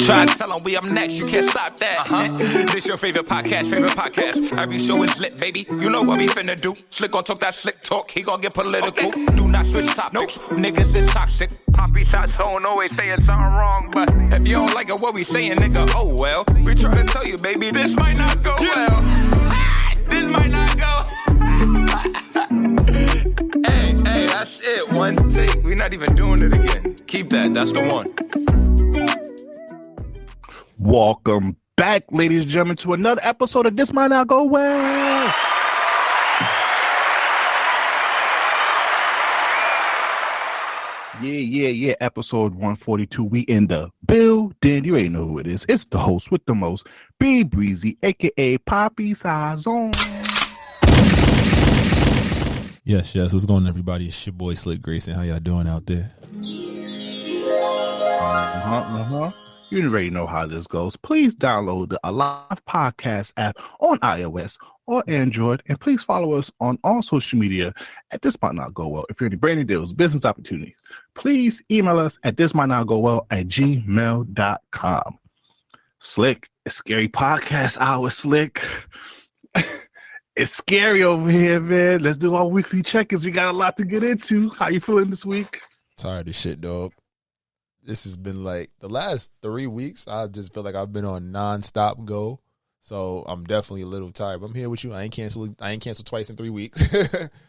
Try to tell them we up next, you can't stop that. This your favorite podcast. Every show is lit, baby. You know what we finna do. Slick gon' talk that slick talk, he gon' get political. Do not switch topics, niggas is toxic. Poppy shots don't always saying something wrong, but if you don't like it, what we saying, nigga, oh well. We try to tell you, baby, this might not go well. This might not go. Hey, that's it. One take. We're not even doing it again. Keep that. That's the one. Welcome back, ladies and gentlemen, to another episode of This Might Not Go Well. Yeah. Episode 142. We in the building. You already know who it is. It's the host with the most, B Breezy, aka Poppy Sazon. Yes. What's going on, everybody? It's your boy Slick Grayson. How y'all doing out there? You already know how this goes. Please download the Alive Podcast app on iOS or Android, and please follow us on all social media at This Might Not Go Well. If you're any branding deals, business opportunities, please email us at thismightnotgowell@gmail.com. Slick, it's scary podcast hour, Slick. It's scary over here, man. Let's do our weekly check-ins. We got a lot to get into. How you feeling this week? Tired of shit, dog. This has been like the last 3 weeks. I just feel like I've been on nonstop go. So I'm definitely a little tired. But I'm here with you. I ain't canceled twice in 3 weeks.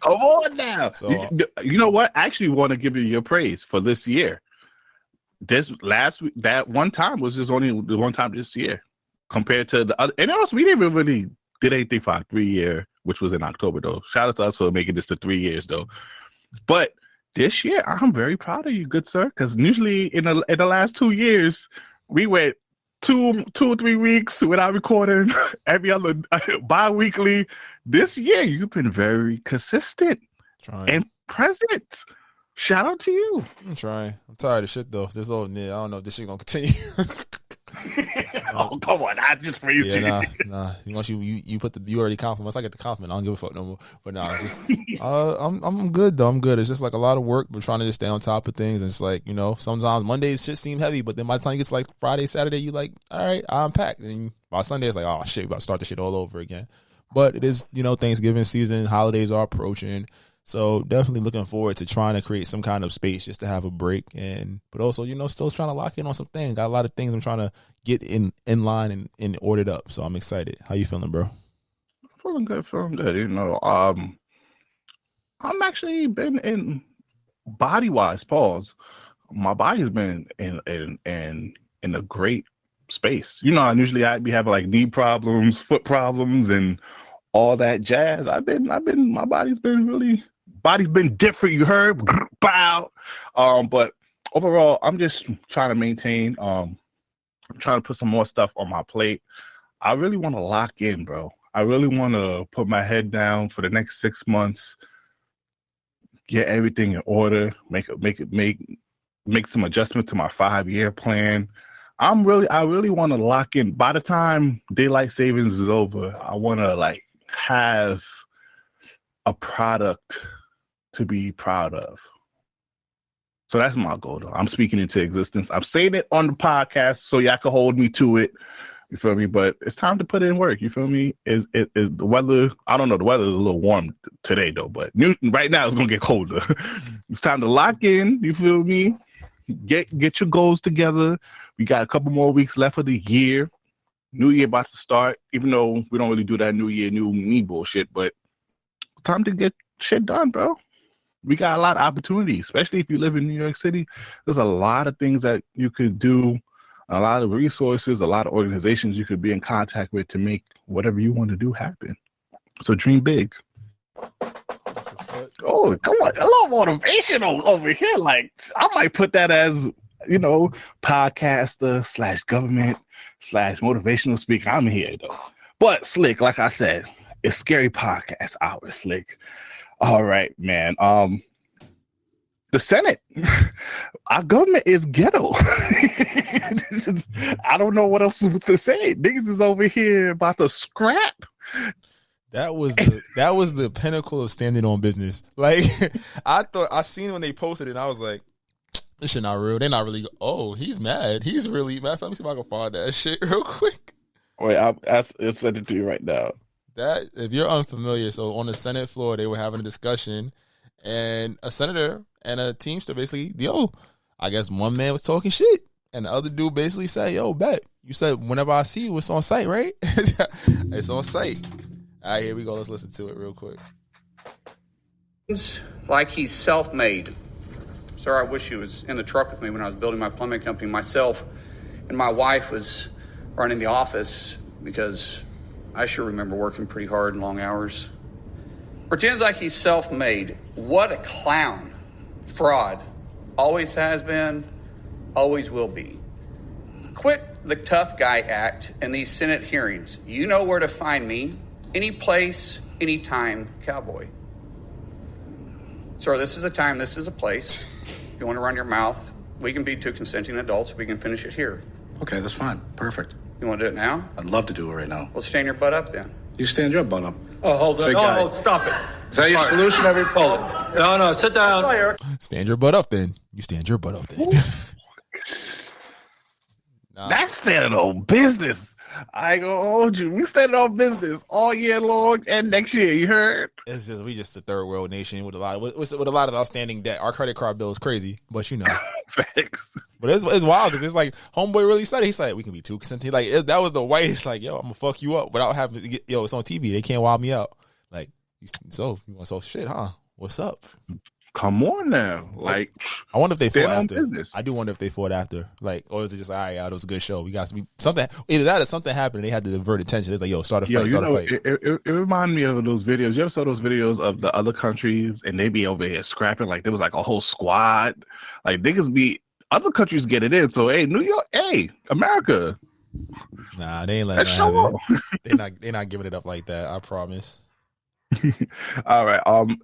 Come on now. So, you know what? I actually want to give you your praise for this year. This last week, that one time was just only the one time this year compared to the other. And also, we didn't really did anything for our 3 year, which was in October, though. Shout out to us for making this to 3 years, though. But this year, I'm very proud of you, good sir, because usually in the last 2 years, we went two or 3 weeks without recording, every other bi-weekly. This year, you've been very consistent and present. Shout out to you. I'm trying. I'm tired of shit, though. This old nigga, I don't know if this shit gonna continue. Oh, come on. I just praised you. Nah. Once you put you already compliment. Once I get the compliment, I don't give a fuck no more. But nah, just I'm good though. I'm good. It's just like a lot of work, but trying to just stay on top of things. And it's like, you know, sometimes Mondays shit seem heavy, but then by the time you get to like Friday, Saturday, you like, all right, I'm packed. And by Sunday, it's like, oh shit, we about to start the shit all over again. But it is, you know, Thanksgiving season, holidays are approaching. So definitely looking forward to trying to create some kind of space just to have a break, but also, you know, still trying to lock in on some things. Got a lot of things I'm trying to get in line and ordered up. So I'm excited. How you feeling, bro? Feeling good. You know, I'm actually been in body-wise, pause. My body's been in a great space. You know, I'd be having like knee problems, foot problems, and all that jazz. My body's been different, you heard? Bow. But overall, I'm just trying to maintain, I'm trying to put some more stuff on my plate. I really want to lock in, bro. I really want to put my head down for the next 6 months, get everything in order, make some adjustment to my 5-year plan. I really want to lock in. By the time daylight savings is over, I want to like have a product to be proud of. So that's my goal, though. I'm speaking into existence. I'm saying it on the podcast so y'all can hold me to it. You feel me? But it's time to put in work. You feel me? Is the weather? I don't know. The weather is a little warm today, though. But right now it's gonna get colder. It's time to lock in. You feel me? Get your goals together. We got a couple more weeks left of the year. New year about to start, even though we don't really do that new year, new me bullshit, but it's time to get shit done, bro. We got a lot of opportunities, especially if you live in New York City. There's a lot of things that you could do, a lot of resources, a lot of organizations you could be in contact with to make whatever you want to do happen. So dream big. Oh, come on. A little motivational over here. Like, I might put that as, you know, podcaster / government / motivational speaker. I'm here, though. But, Slick, like I said, it's scary podcast hour, Slick. All right, man. The Senate, our government is ghetto. I don't know what else to say. Niggas is over here about to scrap. That was the pinnacle of standing on business. Like, I thought I seen when they posted it, and I was like, This shit not real. They're not really. Oh, he's mad. He's really mad. Let me see if I can find that shit real quick. Wait, I'll send it to you right now. That, if you're unfamiliar, so on the Senate floor, they were having a discussion, and a senator and a teamster basically, I guess one man was talking shit, and the other dude basically said, yo, bet. You said whenever I see you, it's on site, right? It's on site. All right, here we go. Let's listen to it real quick. Like he's self-made. Sir, I wish you was in the truck with me when I was building my plumbing company. Myself and my wife was running the office because I sure remember working pretty hard and long hours. Pretends like he's self-made. What a clown. Fraud. Always has been, always will be. Quit the tough guy act in these Senate hearings. You know where to find me. Any place, anytime, cowboy. Sir, this is a time, this is a place. If you want to run your mouth, we can be two consenting adults. We can finish it here. Okay, that's fine. Perfect. You want to do it now? I'd love to do it right now. Well, stand your butt up then. You stand your butt up. Oh, hold on. Big guy. Oh, stop it. Is that your solution every poll? No, sit down. Stand your butt up then. You stand your butt up then. Nah. That's standing on business. I ain't gonna hold you. We standing on business all year long and next year. You heard? It's just we just a third world nation with a lot of outstanding debt. Our credit card bill is crazy, but you know, Facts. but it's wild because it's like homeboy really said it. He's like, we can be two consenting. Like that was the whitest. Like, yo, I'm gonna fuck you up without having to get. Yo, it's on TV. They can't wild me out. Like, so you want to talk shit, huh? What's up? Come on now. Like, I wonder if they fought after. Business. I do wonder if they fought after. Like, or is it just all right? Yeah, it was a good show. We got to be something. Either that or something happened. And they had to divert attention. It's like, yo, start a fight. Start a fight. It reminded me of those videos. You ever saw those videos of the other countries and they be over here scrapping? Like there was like a whole squad. Like niggas be other countries get it in. So hey, New York, hey, America. Nah, they ain't letting that show happen. They're not giving it up like that. I promise. All right.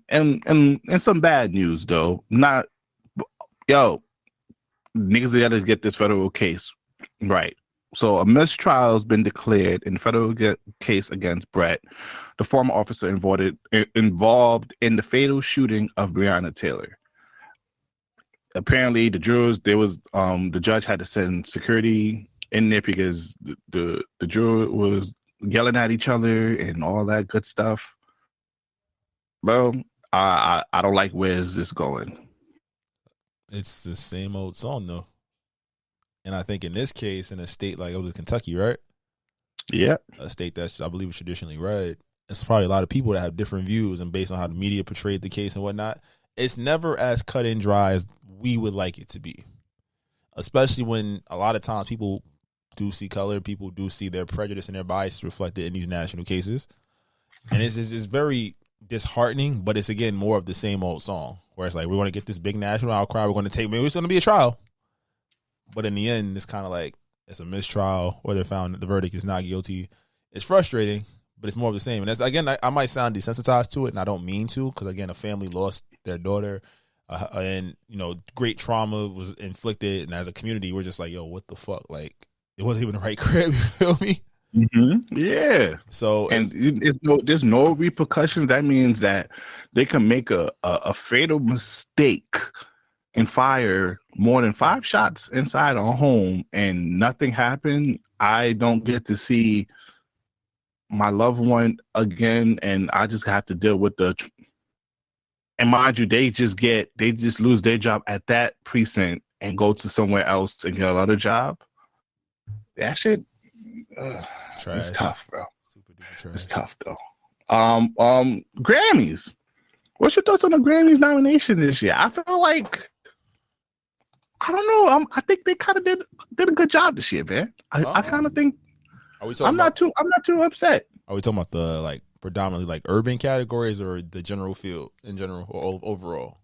And some bad news though. Niggas gotta get this federal case right. So a mistrial has been declared in federal case against Brett, the former officer involved in the fatal shooting of Breonna Taylor. Apparently, the judge had to send security in there because the juror was yelling at each other and all that good stuff. Bro, I don't like where's this going. It's the same old song though. And I think in this case, in a state like it was Kentucky, right? Yeah. A state that's I believe is traditionally red. It's probably a lot of people that have different views, and based on how the media portrayed the case and whatnot, it's never as cut and dry as we would like it to be. Especially when a lot of times people do see color, people do see their prejudice and their bias reflected in these national cases. And it's very disheartening, but it's again more of the same old song where it's like we want to get this big national outcry, we're going to take, maybe it's going to be a trial, but in the end it's kind of like it's a mistrial or they're found that the verdict is not guilty. It's frustrating, but it's more of the same. And that's again, I might sound desensitized to it, and I don't mean to, because again, a family lost their daughter, and you know, great trauma was inflicted, and as a community we're just like, yo, what the fuck, like it wasn't even the right crib. You feel me? Mm-hmm. Yeah. So there's no repercussions. That means that they can make a fatal mistake and fire more than 5 shots inside a home and nothing happened. I don't get to see my loved one again, and I just have to deal with and mind you, they just lose their job at that precinct and go to somewhere else and get another job. That shit. It's tough, bro. Super duper trash. It's tough though. Grammys. What's your thoughts on the Grammys nomination this year? I feel like I don't know. I think they kind of did a good job this year, man. I kind of think. I'm not too upset. Are we talking about the like predominantly like urban categories or the general field in general or overall?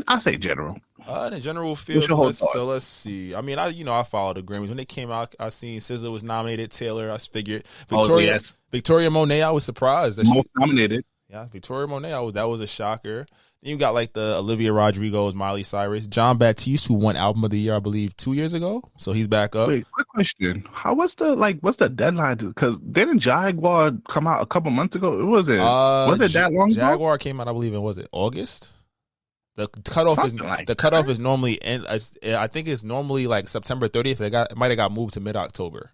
I say general. In the general field, let's see. I mean, I followed the Grammys when they came out. I seen SZA was nominated, Taylor. I figured Victoria Monet. I was surprised that most nominated. Yeah, Victoria Monet. That was a shocker. Then you got like the Olivia Rodrigo's, Miley Cyrus, John Baptiste, who won Album of the Year, I believe, 2 years ago. So he's back up. Wait, quick question. What's the deadline? Because didn't Jaguar come out a couple months ago? Was it that long ago? Jaguar came out, I believe, was it August? The cutoff Something is normally I think it's normally like September 30th. It might have got moved to mid-October.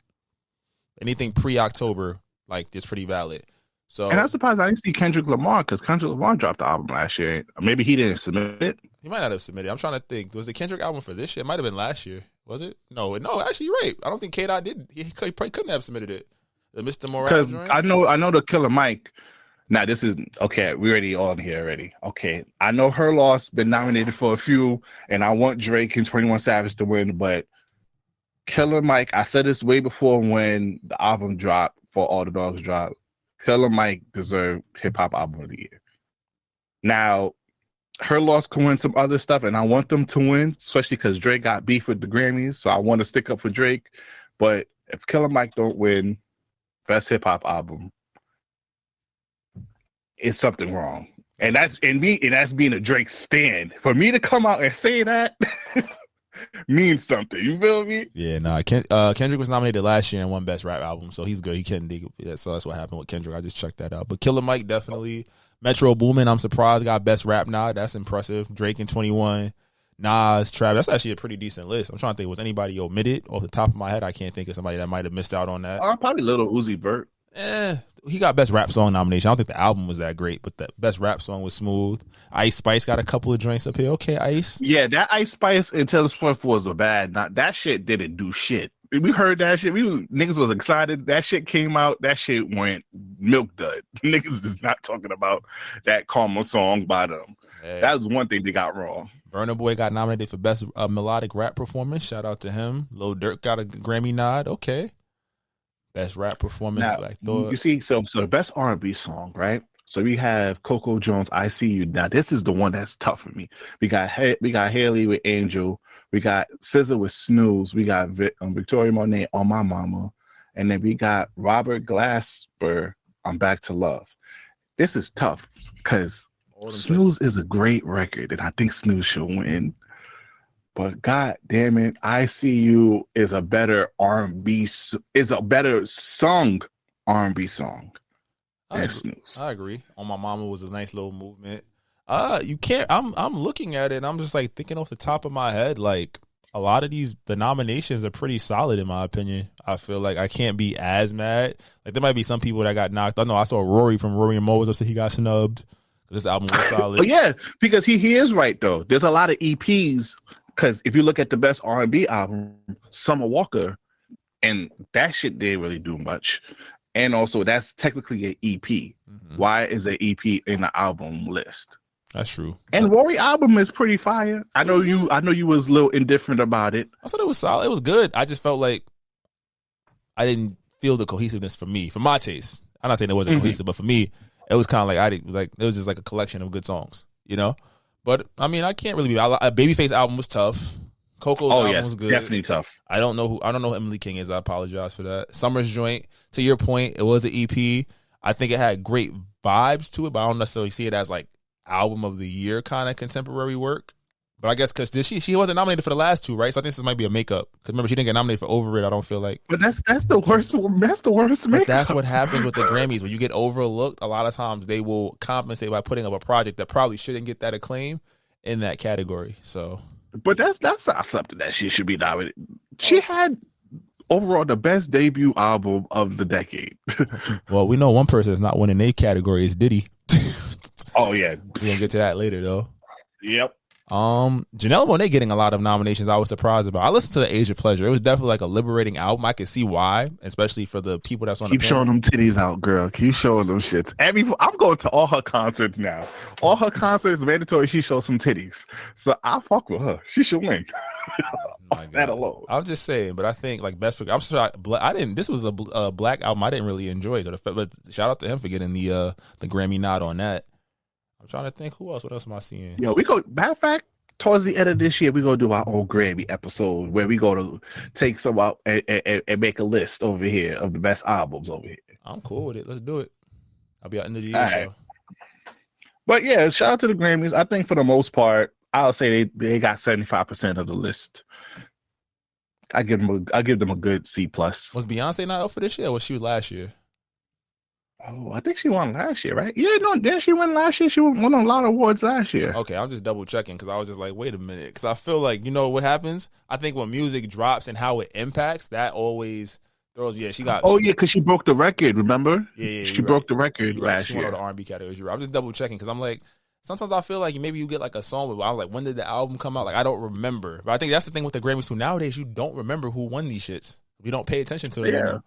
Anything pre-October, like, it's pretty valid. So, And I'm surprised I didn't see Kendrick Lamar, because Kendrick Lamar dropped the album last year. Maybe he didn't submit it. he might not have submitted. I'm trying to think. Was the Kendrick album for this year? It might have been last year. Was it? No. Actually, you're right. I don't think K-Dot did. He probably couldn't have submitted it. The Mr. Morale Because joint? I know the Killer Mike. Now, this is okay. We already on here already. Okay, I know Her Loss been nominated for a few, and I want Drake and 21 Savage to win. But Killer Mike, I said this way before when the album dropped, for All the Dogs dropped. Killer Mike deserved Hip Hop Album of the Year. Now, Her Loss can win some other stuff, and I want them to win, especially because Drake got beef with the Grammys, so I want to stick up for Drake. But if Killer Mike don't win Best Hip Hop Album, is something wrong. And that's being a Drake stan. For me to come out and say that means something. You feel me? Yeah, no. Kendrick was nominated last year and won Best Rap Album, so he's good. He couldn't dig it. So that's what happened with Kendrick. I just checked that out. But Killer Mike definitely. Metro Boomin, I'm surprised, got Best Rap nod. That's impressive. Drake and 21. Nas, Travis. That's actually a pretty decent list. I'm trying to think, was anybody omitted? Off the top of my head, I can't think of somebody that might have missed out on that. Probably Lil Uzi Vert. He got Best Rap Song nomination. I don't think the album was that great, but the Best Rap Song was smooth. Ice Spice got a couple of joints up here. Okay, Ice. Yeah, that Ice Spice and Taylor Swift was a bad. That shit didn't do shit. We heard that shit. Niggas was excited. That shit came out. That shit went milk dud. Niggas is not talking about that Karma song by them. Yeah. That was one thing they got wrong. Burna Boy got nominated for Best Melodic Rap Performance. Shout out to him. Lil Durk got a Grammy nod. Okay. Best Rap Performance. Now, Black Thought. You see, so the best R&B song, right? So we have Coco Jones, I See You. Now this is the one that's tough for me. We got Haley with Angel. We got SZA with Snooze. We got Victoria Monet, On My Mama. And then we got Robert Glasper, I'm Back to Love. This is tough because Snooze is a great record, and I think Snooze should win. But God damn it, I See You is a better R&B, is a better sung R&B song than Snooze. I agree. On My Mama was a nice little movement. You can't. I'm looking at it, and I'm just like thinking off the top of my head, like a lot of the nominations are pretty solid in my opinion. I feel like I can't be as mad. Like there might be some people that got knocked. I know I saw Rory from Rory and Mo was upset he got snubbed. This album was solid. Yeah, because he is right though. There's a lot of EPs. Because if you look at the best R&B album, Summer Walker, and that shit didn't really do much. And also, that's technically an EP. Mm-hmm. Why is an EP in the album list? That's true. And Rory album is pretty fire. I know you was a little indifferent about it. I thought it was solid. It was good. I just felt like I didn't feel the cohesiveness for my taste. I'm not saying it wasn't cohesive, but for me, it was kind of like it was just like a collection of good songs, you know. But I mean, I can't really be. Babyface album was tough. Coco's album was good. Definitely tough. I don't know who Emily King is. I apologize for that. Summer's joint. To your point, it was an EP. I think it had great vibes to it, but I don't necessarily see it as like album of the year kind of contemporary work. But I guess because she wasn't nominated for the last two, right? So I think this might be a makeup. Because remember, she didn't get nominated for Over It. I don't feel like. But that's the worst. That's the worst makeup. But that's what happens with the Grammys. When you get overlooked, a lot of times they will compensate by putting up a project that probably shouldn't get that acclaim in that category. So, but that's not something that she should be nominated. She had overall the best debut album of the decade. Well, we know one person that's not winning a category is Diddy. Oh yeah, we're gonna get to that later though. Yep. Janelle Monáe getting a lot of nominations. I was surprised about. I listened to the Age of Pleasure. It was definitely like a liberating album. I could see why, especially for the people that's on. Keep showing them titties out, girl. Keep showing them shits. I'm going to all her concerts now. All her concerts mandatory. She shows some titties, so I fuck with her. She should win. That alone. I'm just saying, but I think like best. I'm sorry, I didn't. This was a black album. I didn't really enjoy it. But shout out to him for getting the Grammy nod on that. I'm trying to think who else. What else am I seeing? Yo, we go. Matter of fact, towards the end of this year, we gonna do our own Grammy episode where we go to take some out and make a list over here of the best albums over here. I'm cool with it. Let's do it. I'll be out in the year. Right. But yeah, shout out to the Grammys. I think for the most part, I'll say they got 75% of the list. I give them a good C+. Was Beyonce not up for this year, or was she last year? Oh, I think she won last year, right? Yeah, no, didn't she win last year? She won a lot of awards last year. Okay, I'm just double checking because I was just like, wait a minute, because I feel like you know what happens. I think when music drops and how it impacts, that always throws. Yeah, she got. Oh yeah, because she broke the record. Remember? Yeah, she broke the record you're right. last She year. won all the R&B categories. You're right. I'm just double checking because I'm like, sometimes I feel like maybe you get like a song, but I was like, when did the album come out? Like I don't remember. But I think that's the thing with the Grammys too. Nowadays, you don't remember who won these shits. We don't pay attention to it anymore.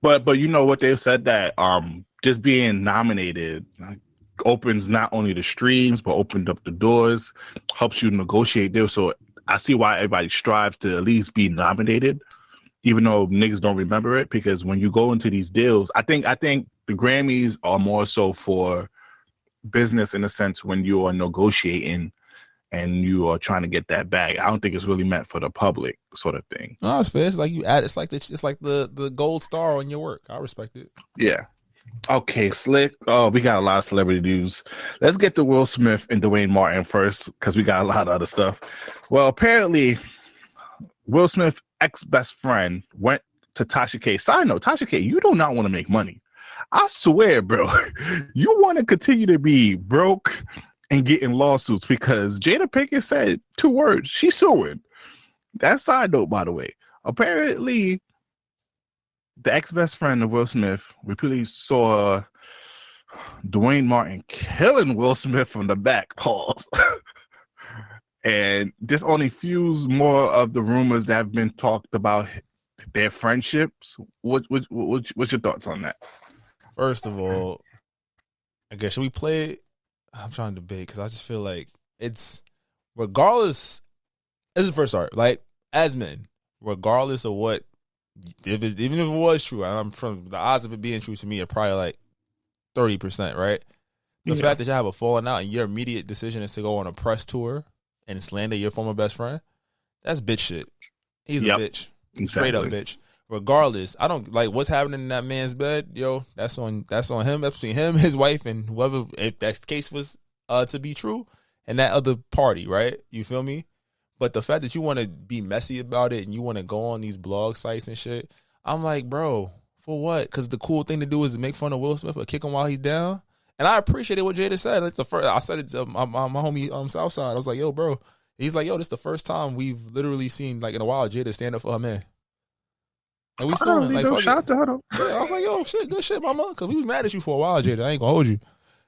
But you know what they said that just being nominated opens not only the streams but opened up the doors, helps you negotiate deals. So I see why everybody strives to at least be nominated, even though niggas don't remember it. Because when you go into these deals, I think the Grammys are more so for business in a sense when you are negotiating and you are trying to get that bag. I don't think it's really meant for the public sort of thing. No, it's fair. It's like you add. It's like the gold star on your work. I respect it. Yeah. Okay, Slick. Oh, we got a lot of celebrity news. Let's get to Will Smith and Duane Martin first because we got a lot of other stuff. Well, apparently, Will Smith's ex-best friend went to Tasha K. Side note, Tasha K, you do not want to make money. I swear, bro. You want to continue to be broke and getting lawsuits because Jada Pinkett said 2 words. She's suing. That's side note, by the way. Apparently, the ex-best friend of Will Smith repeatedly saw Duane Martin killing Will Smith from the back. Pause. And this only fuels more of the rumors that have been talked about their friendships. What's your thoughts on that? First of all, I guess should we play it? I'm trying to debate because I just feel like it's regardless. This is the first start. Like as men, regardless of what, even if it was true, I'm from the odds of it being true to me are probably like 30%, right? The fact that you have a falling out and your immediate decision is to go on a press tour and slander your former best friend, that's bitch shit. He's a bitch, straight up bitch. Regardless, I don't like what's happening in that man's bed, yo. That's on him. That's between him, his wife, and whoever. If that case was to be true, and that other party, right? You feel me? But the fact that you want to be messy about it and you want to go on these blog sites and shit, I'm like, bro, for what? Because the cool thing to do is to make fun of Will Smith or kick him while he's down. And I appreciated what Jada said. It's the first. I said it to my homie Southside. I was like, yo, bro. He's like, yo, this is the first time we've literally seen like in a while Jada stand up for her man. And we saw him, like, shout out to her though. Yeah, I was like, yo, shit, good shit, mama. Because we was mad at you for a while, Jada. I ain't gonna hold you.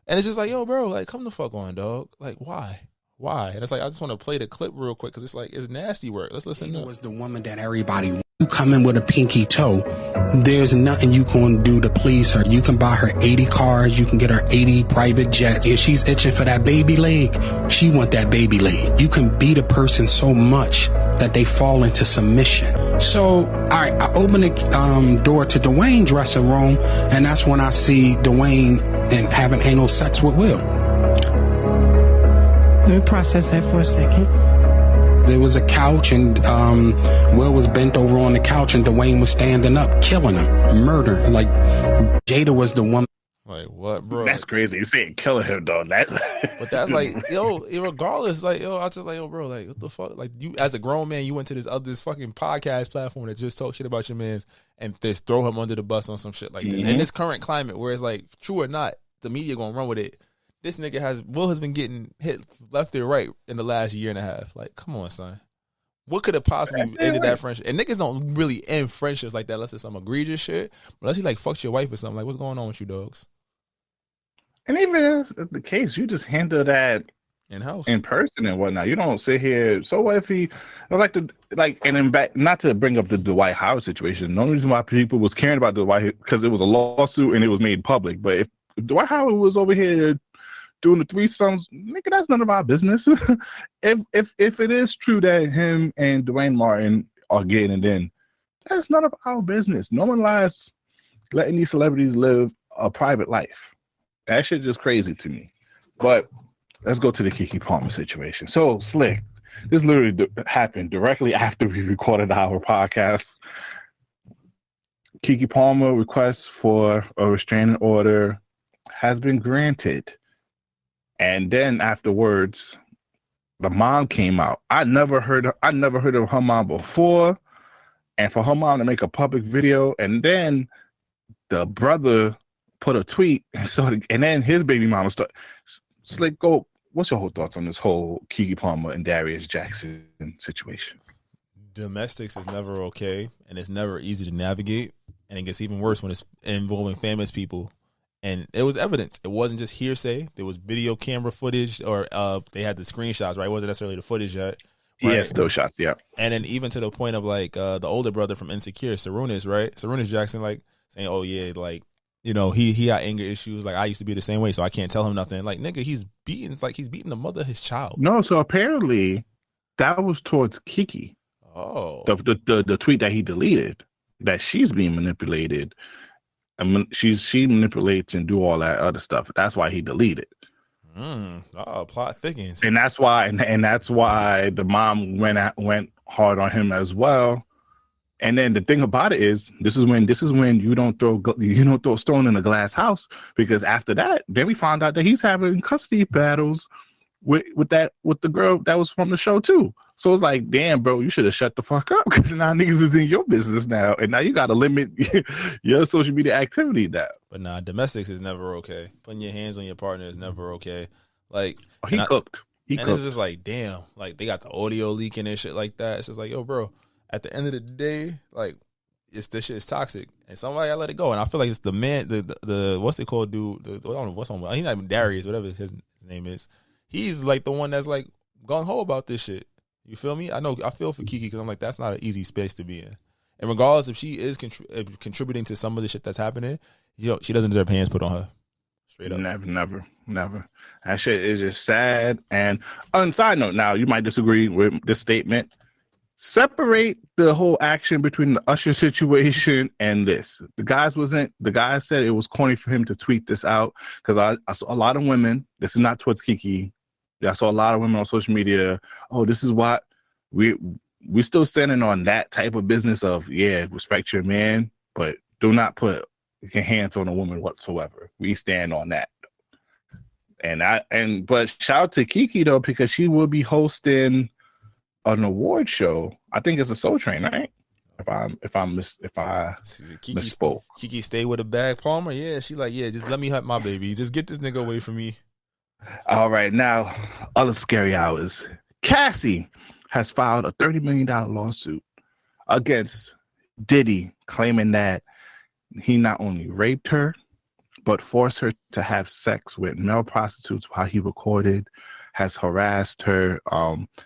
And it's just like, yo, bro, like, come the fuck on, dog. Like, why? And it's like, I just want to play the clip real quick because it's like, it's nasty work. Let's listen to it. Was the woman that everybody you come in with a pinky toe. There's nothing you can do to please her. You can buy her 80 cars. You can get her 80 private jets. If she's itching for that baby leg, she want that baby leg. You can beat a person so much that they fall into submission. So I open the door to Dwayne's dressing room, and that's when I see Dwayne and having anal sex with Will. Let me process that for a second. There was a couch, and Will was bent over on the couch, and Dwayne was standing up, killing him, murdering. Like, Jada was the woman. Like, what, bro? That's crazy. You saying killing him, though. That's but that's like, yo, regardless, like, yo, I was just like, yo, bro, like, what the fuck? Like, you, as a grown man, you went to this fucking podcast platform that just talk shit about your mans and just throw him under the bus on some shit like this. In this current climate, where it's like, true or not, the media gonna run with it. This nigga Will has been getting hit left and right in the last year and a half. Like, come on, son. What could have possibly ended that friendship? And niggas don't really end friendships like that unless it's some egregious shit. Unless he like fucked your wife or something. Like, what's going on with you, dogs? And even as the case, you just handle that in-house, in person and whatnot. You don't sit here. So what if he? I like to and then back. Not to bring up the Dwight Howard situation. The only reason why people was caring about Dwight because it was a lawsuit and it was made public. But if Dwight Howard was over here doing the threesomes, nigga, that's none of our business. if it is true that him and Duane Martin are getting it in, that's none of our business. No one lies letting these celebrities live a private life. That shit just crazy to me. But let's go to the Keke Palmer situation. So, Slick, this literally happened directly after we recorded our podcast. Keke Palmer request for a restraining order has been granted. And then afterwards, the mom came out. I never heard of her mom before. And for her mom to make a public video, and then the brother put a tweet, and then his baby mama started. Slick, go. What's your whole thoughts on this whole Keke Palmer and Darius Jackson situation? Domestics is never okay, and it's never easy to navigate, and it gets even worse when it's involving famous people. And it was evidence. It wasn't just hearsay. There was video camera footage, or they had the screenshots, right? It wasn't necessarily the footage yet. Right? Yeah, still shots, yeah. And then even to the point of like the older brother from Insecure, Sarunas, right? Sarunas Jackson, like saying, "Oh yeah, like you know he got anger issues. Like I used to be the same way, so I can't tell him nothing." Like nigga, he's beating the mother of his child. No, so apparently that was towards Keke. Oh, the tweet that he deleted, that she's being manipulated. I mean, she manipulates and do all that other stuff. That's why he deleted. Plot thickens, and that's why the mom went hard on him as well. And then the thing about it is, this is when you don't throw a stone in a glass house, because after that, then we found out that he's having custody battles with the girl that was from the show too. So it's like, damn, bro, you should have shut the fuck up, because now niggas is in your business now, and now you got to limit your social media activity now. But nah, domestics is never okay. Putting your hands on your partner is never okay. Like he cooked. It's just like, damn, like they got the audio leaking and shit like that. It's just like, yo, bro, at the end of the day, like this shit is toxic, and somebody gotta let it go. And I feel like it's the man, the what's it called, dude? I don't know what's on. He's not even Darius, whatever his name is. He's like the one that's like gung ho about this shit. You feel me? I feel for Keke, because I'm like, that's not an easy space to be in. And regardless if she is contributing to some of the shit that's happening, she doesn't deserve hands put on her. Straight up. Never. That shit is just sad. And on side note, now you might disagree with this statement. Separate the whole action between the Usher situation and this. The guy said it was corny for him to tweet this out, because I saw a lot of women. This is not towards Keke. I saw a lot of women on social media. Oh, this is what we're still standing on that type of business of, yeah, respect your man, but do not put your hands on a woman whatsoever. We stand on that. But shout out to Keke though, because she will be hosting an award show. I think it's a Soul Train, right? If I misspoke. Keke stay with a bag, Palmer. Yeah, she like, yeah, just let me have my baby. Just get this nigga away from me. All right, now, other scary hours. Cassie has filed a $30 million lawsuit against Diddy, claiming that he not only raped her, but forced her to have sex with male prostitutes while he recorded, has harassed her.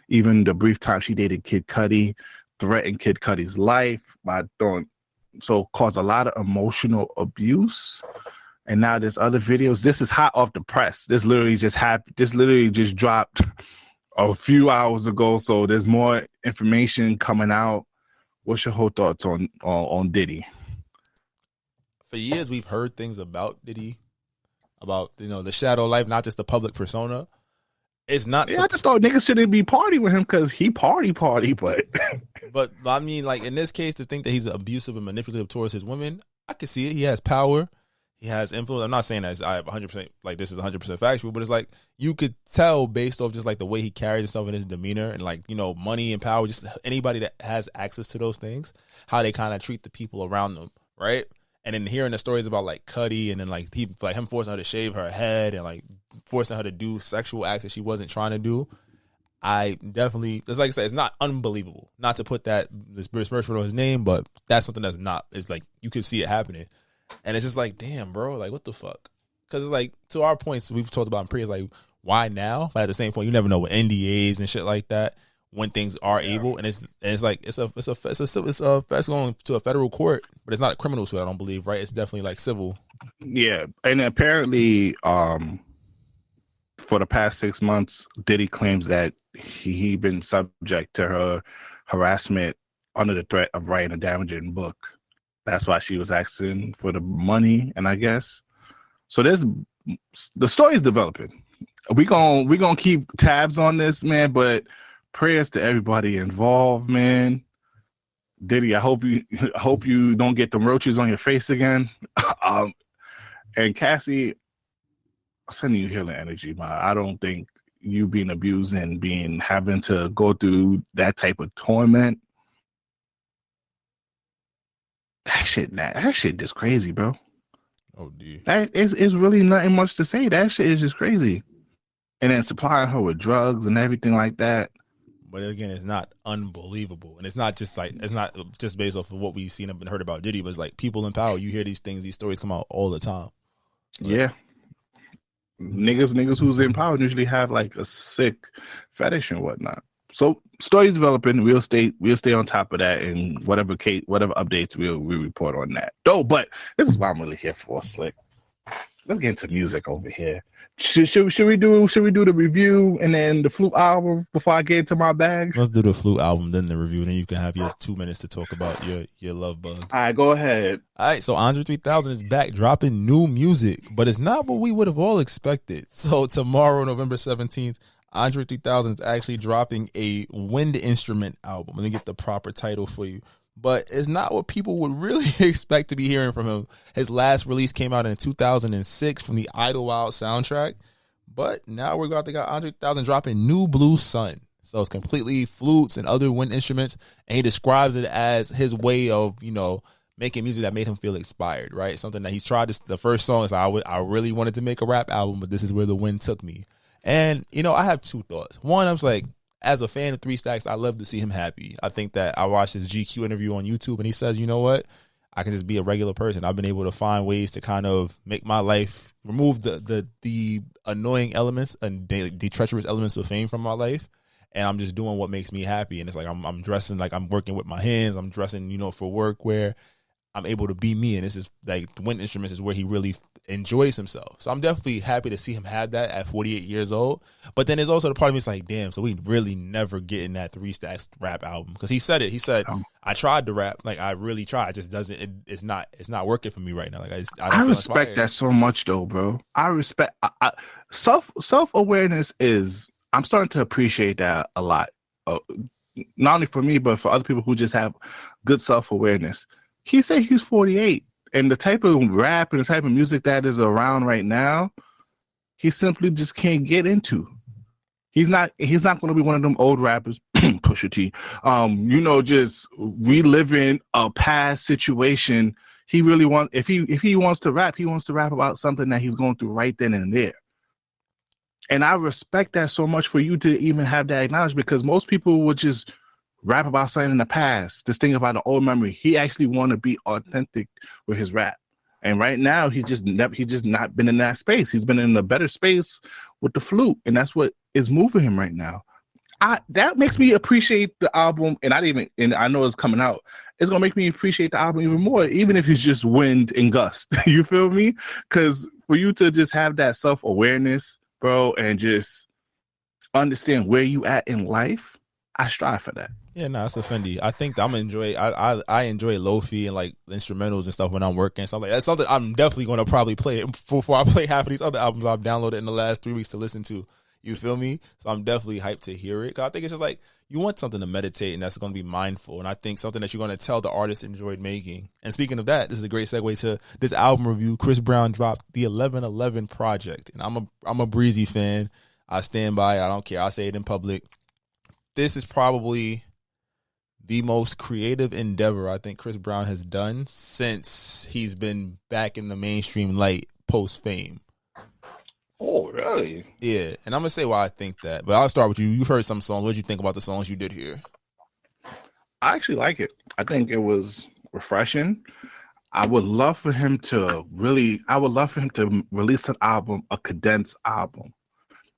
Even the brief time she dated Kid Cudi, threatened Kid Cudi's life so caused a lot of emotional abuse. And now there's other videos. This is hot off the press. This literally just happened. This literally just dropped a few hours ago. So there's more information coming out. What's your whole thoughts on Diddy? For years, we've heard things about Diddy, about the shadow life, not just the public persona. It's not. Yeah, I just thought niggas shouldn't be party with him because he party, but. But I mean, like in this case, to think that he's abusive and manipulative towards his women, I can see it. He has power. He has influence. I'm not saying that I have 100%, like this is 100% factual, but it's like you could tell based off just like the way he carries himself and his demeanor and like, money and power, just anybody that has access to those things, how they kind of treat the people around them, right? And then hearing the stories about like Cudi and then like him forcing her to shave her head and like forcing her to do sexual acts that she wasn't trying to do, I definitely, it's like I said, it's not unbelievable. Not to put this besmirch on his name, but that's something that's not, it's like you can see it happening. And it's just like, damn, bro, like, what the fuck? Because it's like, to our points we've talked about in previous, like, why now? But at the same point, you never know with NDAs and shit like that when things are able. And it's like it's going to a federal court, but it's not a criminal suit. I don't believe, right? It's definitely like civil. Yeah, and apparently, for the past 6 months, Diddy claims that he been subject to her harassment under the threat of writing a damaging book. That's why she was asking for the money, and I guess so. The story is developing. We gonna keep tabs on this, man. But prayers to everybody involved, man. Diddy, I hope you don't get them roaches on your face again. And Cassie, I'm sending you healing energy, man. I don't think you being abused and having to go through that type of torment. That shit just crazy, bro. Oh, dear. That is really nothing much to say. That shit is just crazy. And then supplying her with drugs and everything like that. But again, it's not unbelievable, and it's not just based off of what we've seen and heard about Diddy, but it's like people in power. You hear these things, these stories come out all the time. Yeah. Niggas who's in power usually have like a sick fetish and whatnot. So stories developing. We'll stay on top of that, and whatever updates we'll report on that. Though, but this is what I'm really here for, Slick. Let's get into music over here. Should we do the review and then the Flute album before I get into my bag? Let's do the Flute album, then the review, then you can have your 2 minutes to talk about your love bug. All right, go ahead. All right, so Andre 3000 is back dropping new music, but it's not what we would have all expected. So tomorrow, November 17th, Andre 3000 is actually dropping a wind instrument album. Let me get the proper title for you. But it's not what people would really expect to be hearing from him. His last release came out in 2006 from the Idlewild soundtrack. But now we're about to got Andre 3000 dropping New Blue Sun. So it's completely flutes and other wind instruments. And he describes it as his way of, making music that made him feel inspired, right? Something that he's tried. The first song is I really wanted to make a rap album, but this is where the wind took me. And, I have two thoughts. One, I was like, as a fan of 3 Stacks, I love to see him happy. I think that I watched his GQ interview on YouTube, and he says, you know what? I can just be a regular person. I've been able to find ways to kind of make my life, remove the annoying elements and the treacherous elements of fame from my life, and I'm just doing what makes me happy. And it's like I'm dressing like I'm working with my hands. I'm dressing, for work where I'm able to be me. And this is like the wind instruments is where he really enjoys himself. So I'm definitely happy to see him have that at 48 years old. But then there's also the part of me that's like, damn, so we really never getting that 3 Stacks rap album. Because he said it. He said, I tried to rap. Like, I really tried. It just doesn't, it's not working for me right now. Like, I respect that so much though, bro. I respect self-awareness is, I'm starting to appreciate that a lot. Not only for me, but for other people who just have good self-awareness. He said he's 48. And the type of rap and the type of music that is around right now, he simply just can't get into. He's not going to be one of them old rappers, Pusha T, just reliving a past situation. He really wants, if he wants to rap, he wants to rap about something that he's going through right then and there. And I respect that so much for you to even have that acknowledged, because most people would just rap about something in the past, just think about the old memory. He actually want to be authentic with his rap, and right now he just not been in that space. He's been in a better space with the flute, and that's what is moving him right now. That makes me appreciate the album, and I know it's coming out. It's gonna make me appreciate the album even more, even if it's just wind and gust. You feel me? Because for you to just have that self-awareness, bro, and just understand where you at in life, I strive for that. Yeah, no, that's a Fendi. I think I'm gonna enjoy. I enjoy lo-fi and like instrumentals and stuff when I'm working. Something that's something I'm definitely gonna probably play before I play half of these other albums I've downloaded in the last 3 weeks to listen to. You feel me? So I'm definitely hyped to hear it. 'Cause I think it's just like you want something to meditate and that's gonna be mindful. And I think something that you're gonna tell the artist enjoyed making. And speaking of that, this is a great segue to this album review. Chris Brown dropped the 1111 Project, and I'm a Breezy fan. I stand by it. I don't care. I say it in public. This is probably the most creative endeavor I think Chris Brown has done since he's been back in the mainstream light post-fame. Oh, really? Yeah, and I'm going to say why I think that. But I'll start with you. You've heard some songs. What did you think about the songs you did hear? I actually like it. I think it was refreshing. I would love for him to release an album, a condensed album.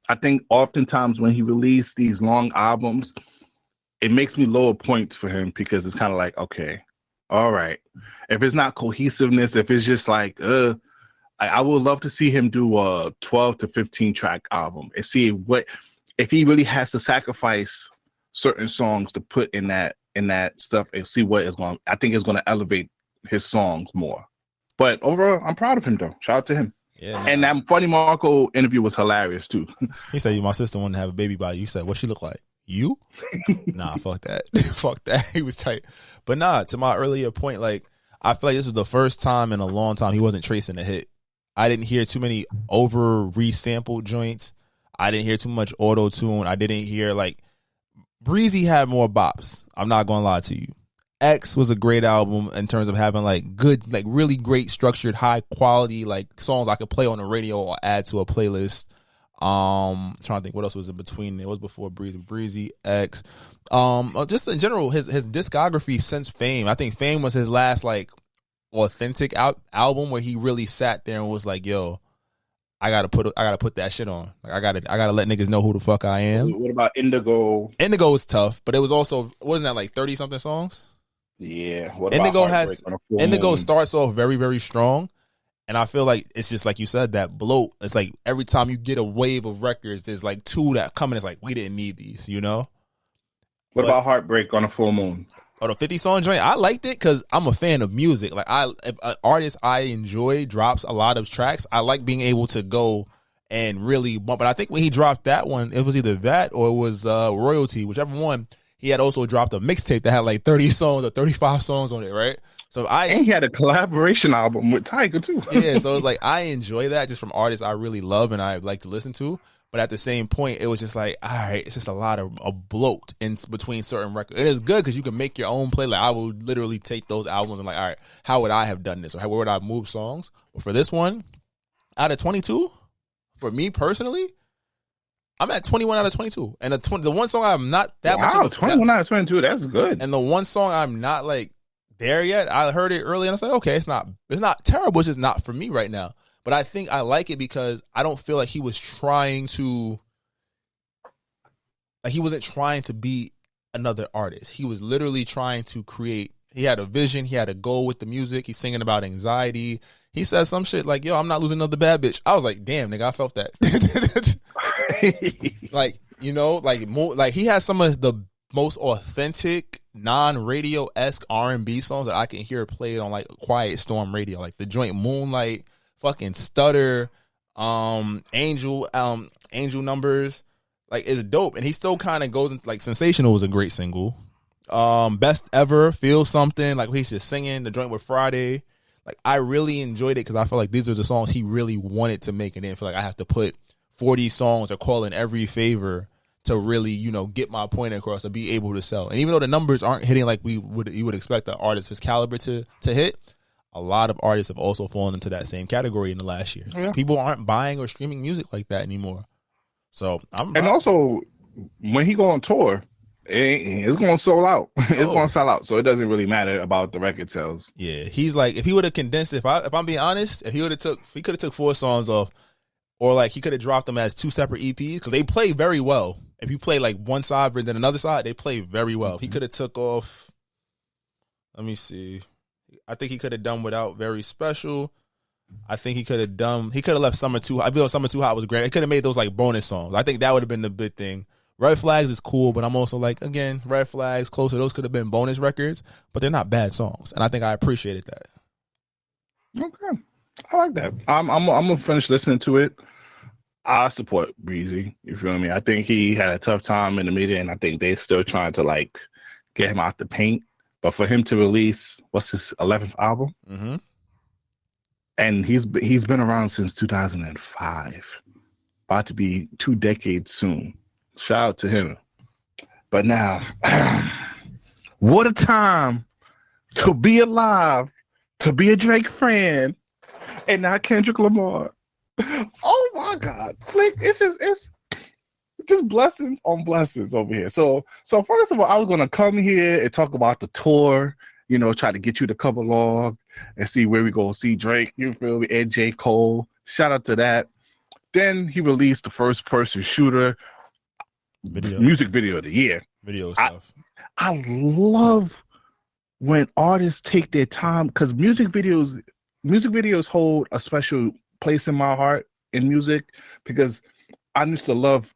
I think oftentimes when he released these long albums, it makes me lower points for him because it's kind of like, okay, all right. If it's not cohesiveness, if it's just like, I would love to see him do a 12 to 15 track album and see what, if he really has to sacrifice certain songs to put in that stuff and see what is going, I think it's going to elevate his songs more. But overall, I'm proud of him though. Shout out to him. Yeah, nah. And that Funny Marco interview was hilarious too. He said, my sister wanted to have a baby by you. You said, what she look like? You? Nah, fuck that. Fuck that. He was tight. But nah, to my earlier point, like, I feel like this was the first time in a long time he wasn't tracing a hit. I didn't hear too many over resampled joints. I didn't hear too much auto tune. I didn't hear, like, Breezy had more bops. I'm not going to lie to you. X was a great album in terms of having like good, like really great structured, high quality like songs I could play on the radio or add to a playlist. Trying to think what else was in between. It was before Breezy, X. Just in general, his discography since Fame. I think Fame was his last like authentic album where he really sat there and was like, "Yo, I gotta put that shit on. Like, I gotta let niggas know who the fuck I am." What about Indigo? Indigo was tough, but it was also wasn't that like 30 something songs? Yeah. What Indigo about Heartbreak on a Full Indigo Moon? starts off very, very strong. And I feel like it's just like you said, that bloat. It's like every time you get a wave of records, there's like two that come in. It's like, we didn't need these, you know? What about Heartbreak on a Full Moon? Oh, the 50-song joint, I liked it because I'm a fan of music. Like, if an artist I enjoy drops a lot of tracks, I like being able to go and really bump. But I think when he dropped that one, it was either that or it was Royalty, whichever one. He had also dropped a mixtape that had like 30 songs or 35 songs on it, right? So and he had a collaboration album with Tiger too. Yeah, so it's like I enjoy that just from artists I really love and I like to listen to. But at the same point, it was just like, all right, it's just a lot of a bloat in between certain records. It is good because you can make your own play. Like I would literally take those albums and like, all right, how would I have done this? Or where would I move songs? But for this one, out of 22, for me personally, I'm at 21 out of 22. And the one song I'm not that much. Wow, 21 out of 22, that's good. And the one song I'm not like there yet, I heard it early and I was like, okay, it's not terrible. It's just not for me right now. But I think I like it because I don't feel like he was trying to, like he wasn't trying to be another artist. He was literally trying to create. He had a vision. He had a goal with the music. He's singing about anxiety. He said some shit like, yo, I'm not losing another bad bitch. I was like, damn, nigga, I felt that. Like, you know, like he has some of the most authentic non-radio-esque R&B songs that I can hear played on like Quiet Storm radio, like the joint Moonlight, fucking Stutter, Angel Numbers. Like, it's dope. And he still kind of goes into like Sensational was a great single. Best Ever, Feel Something, like he's just singing the joint with Friday. Like, I really enjoyed it because I feel like these are the songs he really wanted to make, and didn't feel like I have to put 40 songs or call in every favor to really, you know, get my point across or be able to sell. And even though the numbers aren't hitting like you would expect an artist of his caliber to hit, a lot of artists have also fallen into that same category in the last year. Yeah. People aren't buying or streaming music like that anymore. So also when he go on tour, it's going to sell out. It's going to sell out. So it doesn't really matter about the record sales. Yeah, he's like, if he would have condensed, if I'm being honest, if he could have took 4 songs off, or like he could have dropped them as 2 separate EPs because they play very well. If you play like one side and then another side, they play very well. If he could have took off, let me see. I think he could have done without Very Special. I think he could have left Summer Too Hot. I feel Summer Too Hot was great. He could have made those like bonus songs. I think that would have been the big thing. Red Flags is cool, but I'm also like, again, Red Flags, Closer, those could have been bonus records, but they're not bad songs. And I think I appreciated that. Okay. I like that. I'm gonna finish listening to it. I support Breezy. You feel me? I think he had a tough time in the media, and I think they're still trying to like get him out the paint. But for him to release, what's his 11th album? Mm-hmm. And he's been around since 2005, about to be 2 decades soon. Shout out to him. But now, what a time to be alive, to be a Drake fan, and not Kendrick Lamar. Oh my God! It's just blessings on blessings over here. So first of all, I was gonna come here and talk about the tour. You know, try to get you to come along and see where we go see Drake. You feel me? And J. Cole. Shout out to that. Then he released the first person shooter music video of the year. Video stuff. I love when artists take their time because music videos hold a special place in my heart in music because I used to love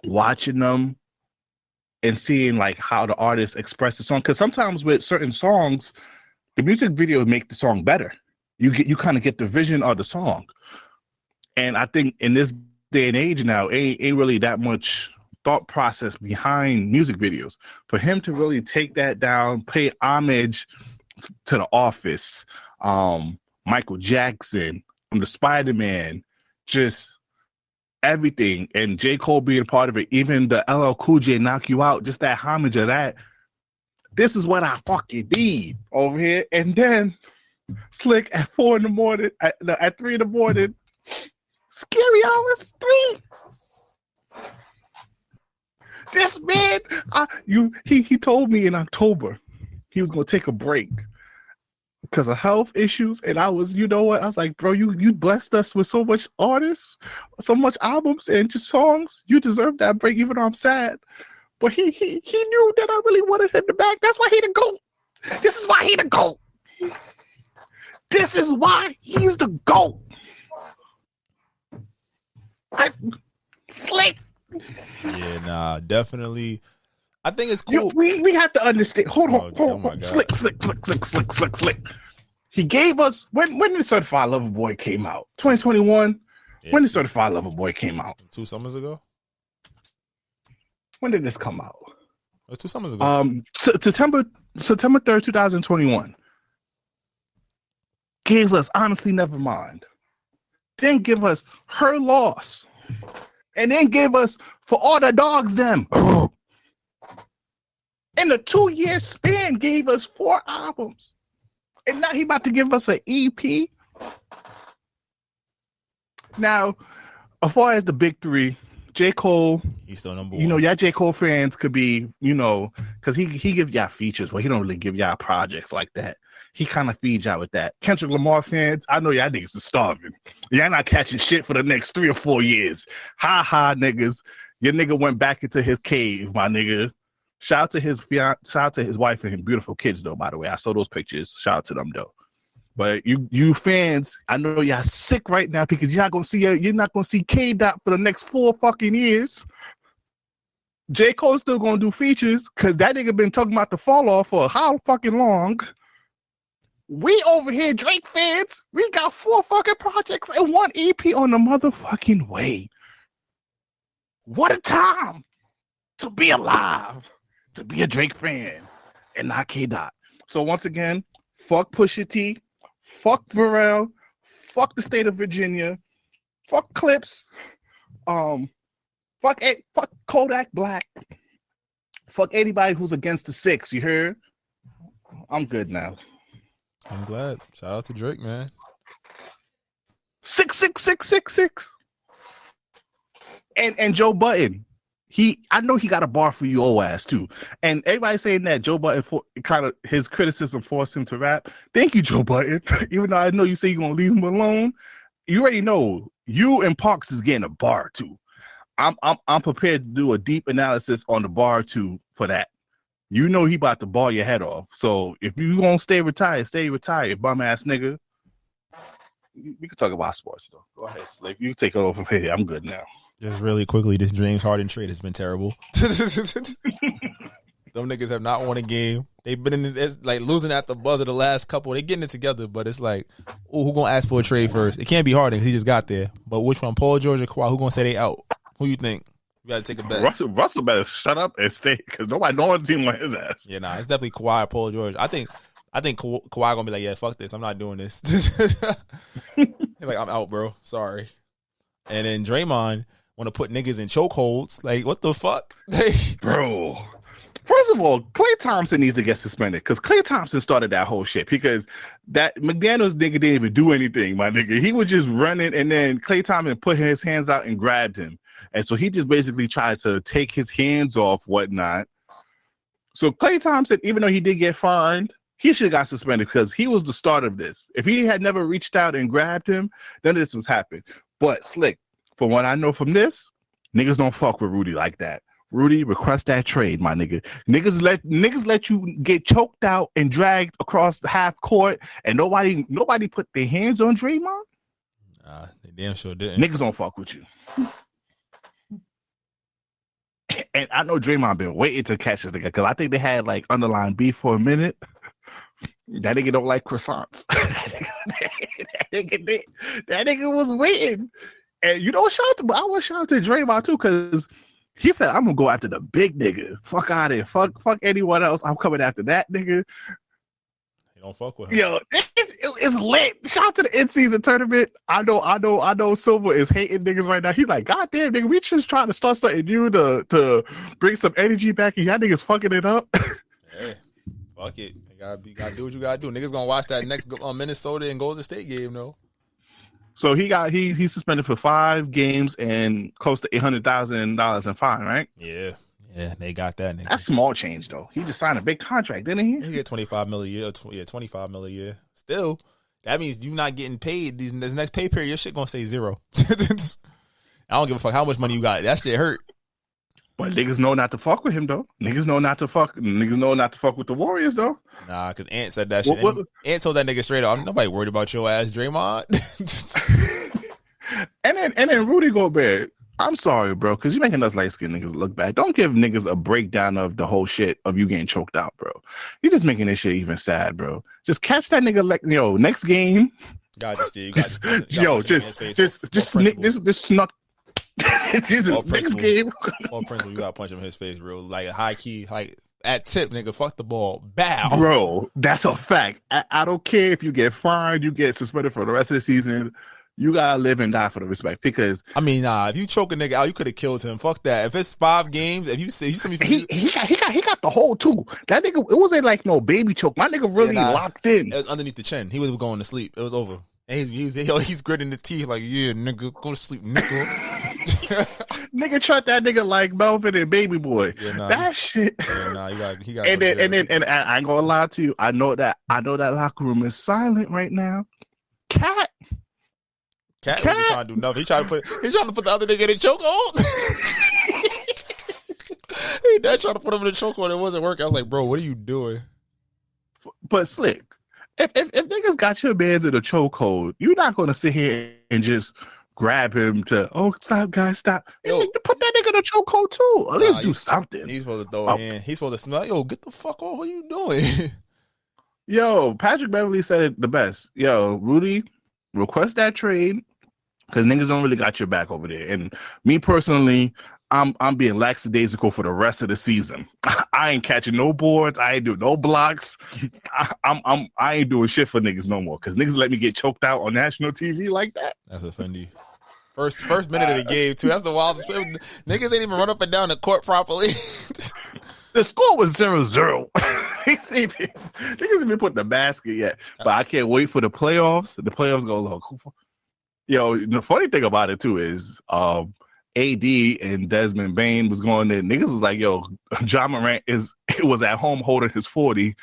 watching them and seeing like how the artists express the song. Because sometimes with certain songs, the music video make the song better. You kind of get the vision of the song. And I think in this day and age now, ain't really that much thought process behind music videos. For him to really take that down, pay homage to The Office, Michael Jackson, the Spider-Man, just everything, and J. Cole being a part of it, even the LL Cool J Knock You Out, just that homage of that This is what I fucking need over here. And then Slick at 4 in the morning, at 3 in the morning, scary hours, 3. This man, he told me in October he was gonna take a break because of health issues, and I was, you know what? I was like, bro, you blessed us with so much artists, so much albums and just songs. You deserve that break, even though I'm sad. But he knew that I really wanted him to back. That's why he the GOAT. This is why he the GOAT. This is why he's the GOAT. Slick. Yeah, nah, definitely. I think it's cool. We have to understand. Hold on. Slick. He gave us when did Certified Lover Boy came out? 2021. Yeah. When did Certified Lover Boy came out? 2 summers ago. When did this come out? It was 2 summers ago. September 3rd, 2021. Gave us Honestly Nevermind. Then give us Her Loss. And then give us For All the Dogs Them. In a 2-year span, gave us 4 albums. And now he about to give us an EP. Now, as far as the big 3, J. Cole, he's still number 1. You know, y'all J. Cole fans could be, you know, because he give y'all features, but he don't really give y'all projects like that. He kind of feeds y'all with that. Kendrick Lamar fans, I know y'all niggas are starving. Y'all not catching shit for the next 3 or 4 years. Ha ha, niggas. Your nigga went back into his cave, my nigga. Shout out to his wife and his beautiful kids, though, by the way. I saw those pictures. Shout out to them, though. But you fans, I know y'all sick right now because you're not gonna see K-Dot for the next 4 fucking years. J. Cole's still gonna do features because that nigga been talking about the fall off for how fucking long. We over here, Drake fans, we got 4 fucking projects and 1 EP on the motherfucking way. What a time to be alive, to be a Drake fan, and not K-Dot. So once again, fuck Pusha T. Fuck Pharrell, fuck the state of Virginia, fuck Clips, fuck Kodak Black, fuck anybody who's against the 6. You heard? I'm good now. I'm glad. Shout out to Drake, man. 66666. And Joe Budden. I know he got a bar for you old ass too. And everybody saying that Joe Budden kind of his criticism forced him to rap. Thank you, Joe Budden. Even though I know you say you're gonna leave him alone, you already know you and Parks is getting a bar too. I'm prepared to do a deep analysis on the bar too for that. You know he about to ball your head off. So if you gonna stay retired, bum ass nigga. We can talk about sports though. Go ahead, Slick. You take it over from here. I'm good now. Just really quickly, this James Harden trade has been terrible. Them niggas have not won a game. They've been like losing at the buzzer the last couple. They're getting it together, but it's like, oh, who gonna ask for a trade first? It can't be Harden because he just got there. But which one, Paul George or Kawhi? Who gonna say they out? Who you think? You gotta take a bet. Russell better shut up and stay because no one's team like his ass. Yeah, nah, it's definitely Kawhi or Paul George. I think Kawhi gonna be like, yeah, fuck this. I'm not doing this. He's like, I'm out, bro. Sorry. And then Draymond want to put niggas in chokeholds. Like, what the fuck? Bro. First of all, Klay Thompson needs to get suspended because Klay Thompson started that whole shit because that McDaniels nigga didn't even do anything, my nigga. He was just running and then Klay Thompson put his hands out and grabbed him. And so he just basically tried to take his hands off, whatnot. So Klay Thompson, even though he did get fined, he should have got suspended because he was the start of this. If he had never reached out and grabbed him, then this was happening. But Slick, from what I know from this, niggas don't fuck with Rudy like that. Rudy, request that trade, my nigga. Niggas let you get choked out and dragged across the half court, and nobody put their hands on Draymond. They damn sure didn't. Niggas don't fuck with you. And I know Draymond been waiting to catch this nigga because I think they had like underlying beef for a minute. That nigga don't like croissants. that nigga was waiting. And you know, I want to shout out to Draymond too, because he said, I'm gonna go after the big nigga. Fuck out of here. Fuck anyone else. I'm coming after that nigga. You don't fuck with him. Yo, it's lit. Shout out to the in-season tournament. I know Silver is hating niggas right now. He's like, God damn, nigga, we just trying to start something new to bring some energy back, and y'all niggas fucking it up. Hey. Fuck it. You gotta do what you gotta do. Niggas gonna watch that next Minnesota and Golden State game, though. So he's suspended for 5 games and close to $800,000 in fine, right? Yeah, they got that nigga. That's small change though. He just signed a big contract, didn't he? He get $25 million a year. $25 million a year. Still, that means you not getting paid. This next pay period, your shit gonna say 0. I don't give a fuck how much money you got. That shit hurt. But niggas know not to fuck with him though. Niggas know not to fuck with the Warriors though. Nah, because Ant said that shit. Ant told that nigga straight up, nobody worried about your ass, Draymond. and then Rudy Gobert. I'm sorry, bro, because you're making us light-skinned niggas look bad. Don't give niggas a breakdown of the whole shit of you getting choked out, bro. You're just making this shit even sad, bro. Just catch that nigga next game. God, just snuck. Jesus, next game. On principle, you gotta punch him in his face, bro. Like high key, like at tip, nigga. Fuck the ball, bow, bro. That's a fact. I don't care if you get fined, you get suspended for the rest of the season. You gotta live and die for the respect. Because I mean, if you choke a nigga out, you could have killed him. Fuck that. If it's 5 games, if you see somebody, he got the whole 2. That nigga, it wasn't like no baby choke. My nigga really locked in. It was underneath the chin. He was going to sleep. It was over. And he's gritting the teeth like, yeah, nigga, go to sleep, nigga. Nigga tried that nigga like Melvin and Baby Boy. Yeah, that shit. Yeah, he got. And I ain't gonna lie to you. I know that locker room is silent right now. Cat wasn't trying to do nothing. He trying to put the other nigga in the chokehold. He tried to put him in the chokehold. It wasn't working. I was like, bro, what are you doing? But Slick, if niggas got your mans in a chokehold, you're not gonna sit here and just grab him to, stop, guys, stop. Yo, put that nigga in a chokehold too. At least do something. He's supposed to throw a hand. He's supposed to smell. Yo, get the fuck off. What are you doing? Yo, Patrick Beverly said it the best. Yo, Rudy, request that trade because niggas don't really got your back over there. And me personally, I'm being lackadaisical for the rest of the season. I ain't catching no boards. I ain't doing no blocks. I ain't doing shit for niggas no more because niggas let me get choked out on national TV like that. That's offending. First minute of the game too. That's the wildest. Niggas ain't even run up and down the court properly. The score was 0-0. Niggas even put in the basket yet. But I can't wait for the playoffs. The playoffs go look. Yo, the funny thing about it too is AD and Desmond Bain was going there. Niggas was like, yo, John Morant was at home holding his 40.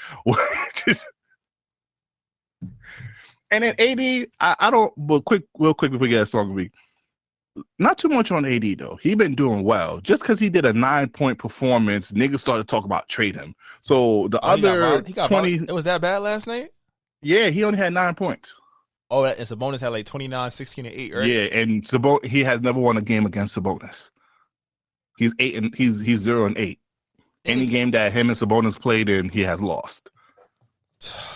And then AD, I don't, but real quick before we get a song of the week. Not too much on AD though. He been doing well. Just because he did a 9-point performance, niggas started talking about trade him. So the other 20, it was that bad last night. Yeah, he only had 9 points. Oh, and Sabonis had like 29, 16, and 8, right? Yeah, and he has never won a game against Sabonis. He's 0-8. Any game that him and Sabonis played in, he has lost.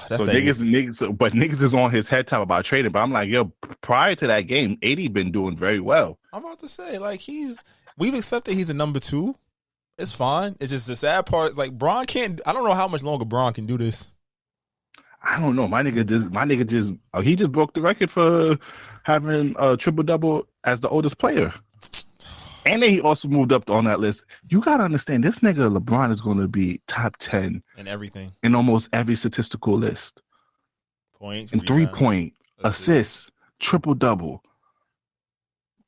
But niggas is on his head top about trading. But I'm like, yo, prior to that game, AD been doing very well. I'm about to say, like, we've accepted he's a number 2. It's fine. It's just the sad part is like Bron can't. I don't know how much longer Bron can do this. I don't know. My nigga just he just broke the record for having a triple-double as the oldest player. And then he also moved up on that list. You got to understand, this nigga LeBron is going to be top 10 in everything. In almost every statistical list. Points. And 3-point, assists, triple-double.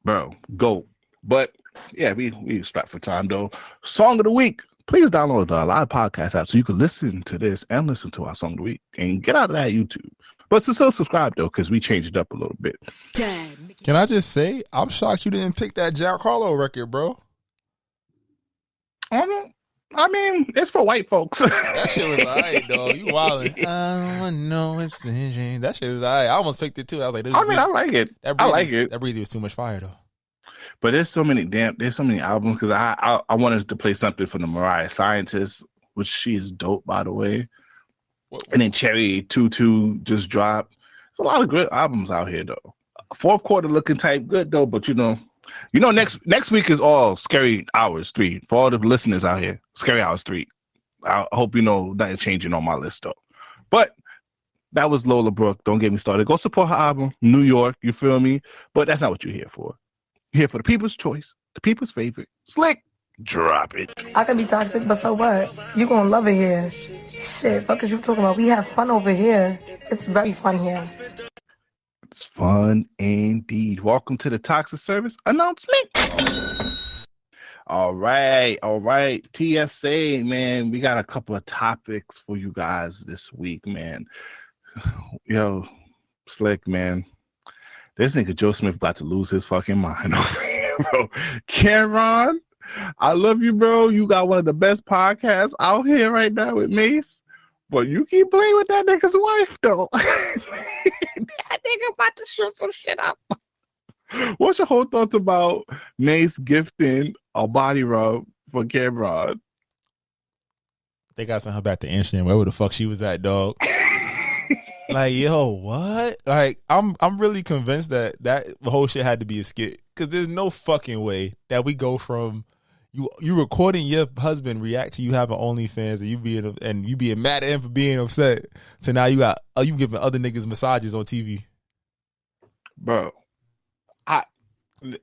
Bro, go. But, yeah, we strapped for time, though. Song of the week. Please download the Live Podcast app so you can listen to this and listen to our Song of the Week. And get out of that YouTube. But still subscribe, though, because we changed it up a little bit. Can I just say, I'm shocked you didn't pick that Jack Harlow record, bro. I mean, it's for white folks. That shit was all right, dog. You wildin'. I don't know if that shit was all right. I almost picked it, too. I was like, I like it. I like it. That Breezy was too much fire, though. But there's so many albums because I wanted to play something from the Mariah Scientist, which she is dope, by the way. And then Cherry 22 just dropped. There's a lot of good albums out here, though. Fourth quarter looking type good, though. But next week is all Scary Hours 3 for all the listeners out here. Scary Hours 3. I hope you know nothing's changing on my list, though. But that was Lola Brooke. Don't get me started. Go support her album, New York. You feel me? But that's not what you're here for. You're here for the people's choice, the people's favorite, Slick. Drop it. I can be toxic, but so what? You gonna love it here. Shit, fuck is you talking about? We have fun over here. It's very fun here. It's fun indeed. Welcome to the Toxic Service announcement. All right. TSA, man. We got a couple of topics for you guys this week, man. Yo, Slick, man. This nigga Joe Smith about to lose his fucking mind over here, bro. Cameron, I love you, bro. You got one of the best podcasts out here right now with Mace. But you keep playing with that nigga's wife, though. That nigga about to shoot some shit up. What's your whole thoughts about Mace gifting a body rub for Cameron? They got sent her back to Amsterdam. Where the fuck she was at, dog? Like, yo, what? Like, I'm really convinced that whole shit had to be a skit. Because there's no fucking way that we go from you recording your husband react to you having OnlyFans and you being mad at him for being upset to now you giving other niggas massages on TV. Bro,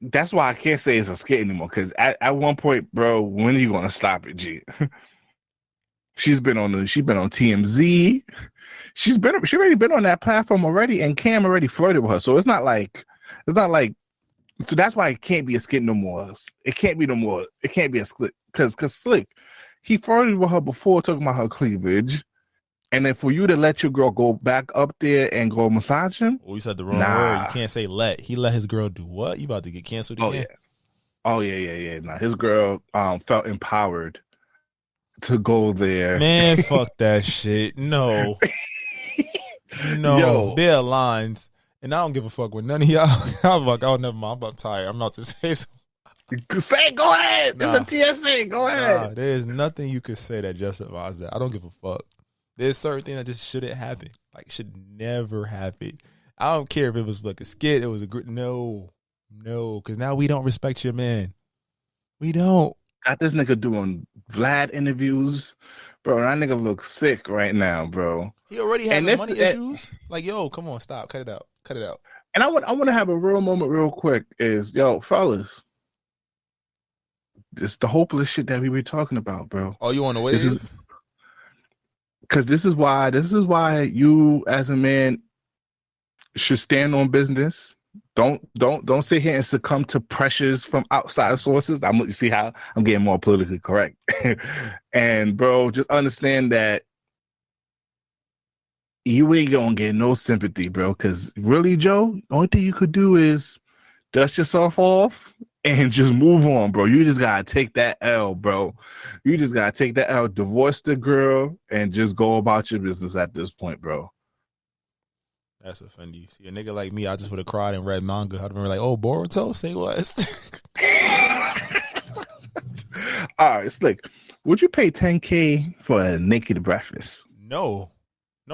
that's why I can't say it's a skit anymore. Because at one point, bro, when are you gonna stop it, G? She's been on TMZ. She already been on that platform already, and Cam already flirted with her. So it's not like. So that's why it can't be a skit no more. It can't be no more. It can't be a skit because Slick, he flirted with her before talking about her cleavage, and then for you to let your girl go back up there and go massage him. Oh, you said the wrong word. You can't say let. He let his girl do what? You about to get canceled again? Oh yeah. Nah, his girl felt empowered to go there. Man, fuck that shit. No. Yo. There are lines. And I don't give a fuck with none of y'all. I'm like, oh, never mind. I'm tired. I'm not to say something. Say it, go ahead. Nah. It's a TSA. Go ahead. Nah, there's nothing you could say that justifies that. I don't give a fuck. There's certain things that just shouldn't happen. Like, should never happen. I don't care if it was like a skit. It was a good. No. Because now we don't respect your man. We don't. Got this nigga doing Vlad interviews. Bro, that nigga looks sick right now, bro. He already having money issues. Like, yo, come on, stop. Cut it out. And I want to have a real moment real quick is, yo, fellas, it's the hopeless shit that we were talking about, bro. Oh, you on the wave? Because this is why you as a man should stand on business. Don't sit here and succumb to pressures from outside sources. You see how I'm getting more politically correct. And bro, just understand that you ain't gonna get no sympathy, bro. Because really, Joe, the only thing you could do is dust yourself off and just move on, bro. You just gotta take that L, bro. You just gotta take that L, divorce the girl, and just go about your business at this point, bro. That's offending. See, a nigga like me, I just would have cried and read manga. I'd have been like, oh, Boruto, say less. All right, Slick. Would you pay $10K for a naked breakfast? No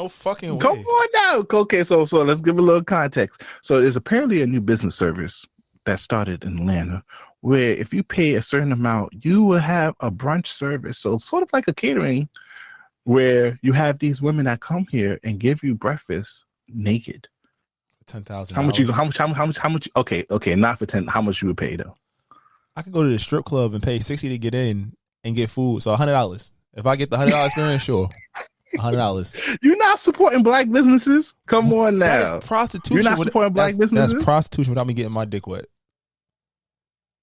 fucking way. Come on now. Okay, so let's give a little context. So there's apparently a new business service that started in Atlanta where if you pay a certain amount, you will have a brunch service. So sort of like a catering where you have these women that come here and give you breakfast naked. $10,000. How much? Okay, not for 10. How much you would pay though? I could go to the strip club and pay $60 to get in and get food. So $100. If I get the $100 experience, sure. $100. You're not supporting black businesses. Come on now. That is prostitution. You're not supporting black businesses. That's prostitution without me getting my dick wet,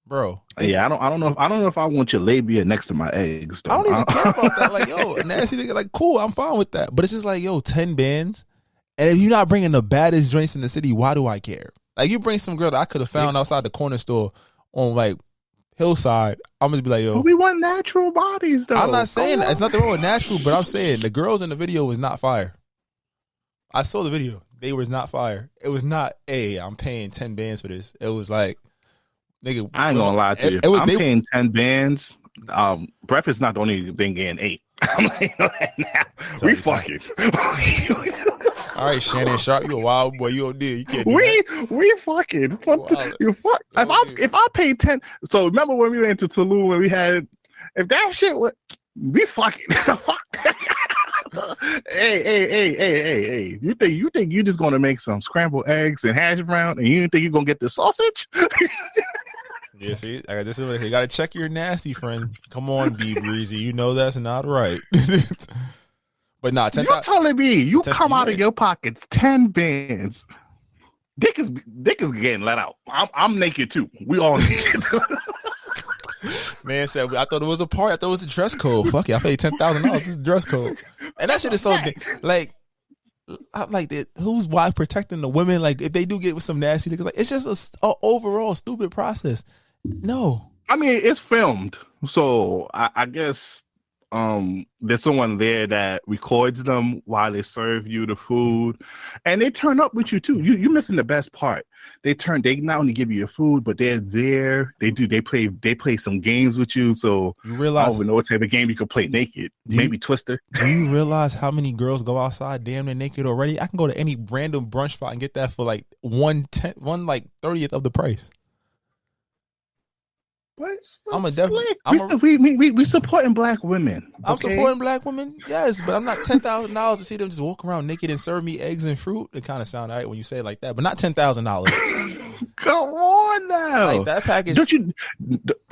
bro. Yeah, I don't know if I want your labia next to my eggs. Though. I don't even care about that. Like, yo, nasty nigga. Like, cool, I'm fine with that. But it's just like, yo, 10 bands, and if you're not bringing the baddest joints in the city, why do I care? Like, you bring some girl that I could have found outside the corner store on like Hillside, I'm gonna be like, yo, but we want natural bodies though. I'm not saying that. It's nothing wrong with natural, but I'm saying the girls in the video was not fire. I saw the video. They was not fire. It was not, hey, I'm paying 10 bands for this. It was like, nigga, I ain't gonna lie to you. I'm paying 10 bands. Breakfast not the only thing getting 8. I'm like, now we fucking. All right, Shannon Sharp, you a wild boy. You OD. You can't do we fucking. You fuck. If I paid 10, so remember when we went to Tulum when we had, if that shit was, we fucking. Hey. You think you just gonna make some scrambled eggs and hash brown, and you think you're gonna get the sausage? Yeah, see, this is what you got to check your nasty friend. Come on, B Breezy, you know that's not right. But nah, you're telling me you come out of your pockets 10 bands. Dick is getting let out. I'm naked too. We all naked. Man said, I thought it was a party. I thought it was a dress code. Fuck it, I paid $10,000. This is a dress code, and that shit is so like. I'm like, who's why protecting the women? Like, if they do get with some nasty niggas, like, it's just a overall stupid process. No, I mean, it's filmed, so I guess there's someone there that records them while they serve you the food, and they turn up with you too. You're missing the best part. They not only give you your food, but they're there. They play some games with you. So you realize, I don't even know what type of game you can play naked. Maybe Twister. Do you realize how many girls go outside damn near naked already? I can go to any random brunch spot and get that for like 1/30th of the price. We supporting black women. Okay? I'm supporting black women, yes, but I'm not $10,000 to see them just walk around naked and serve me eggs and fruit. It kind of sound all right when you say it like that, but not $10,000. Come on now, like that package. Don't you?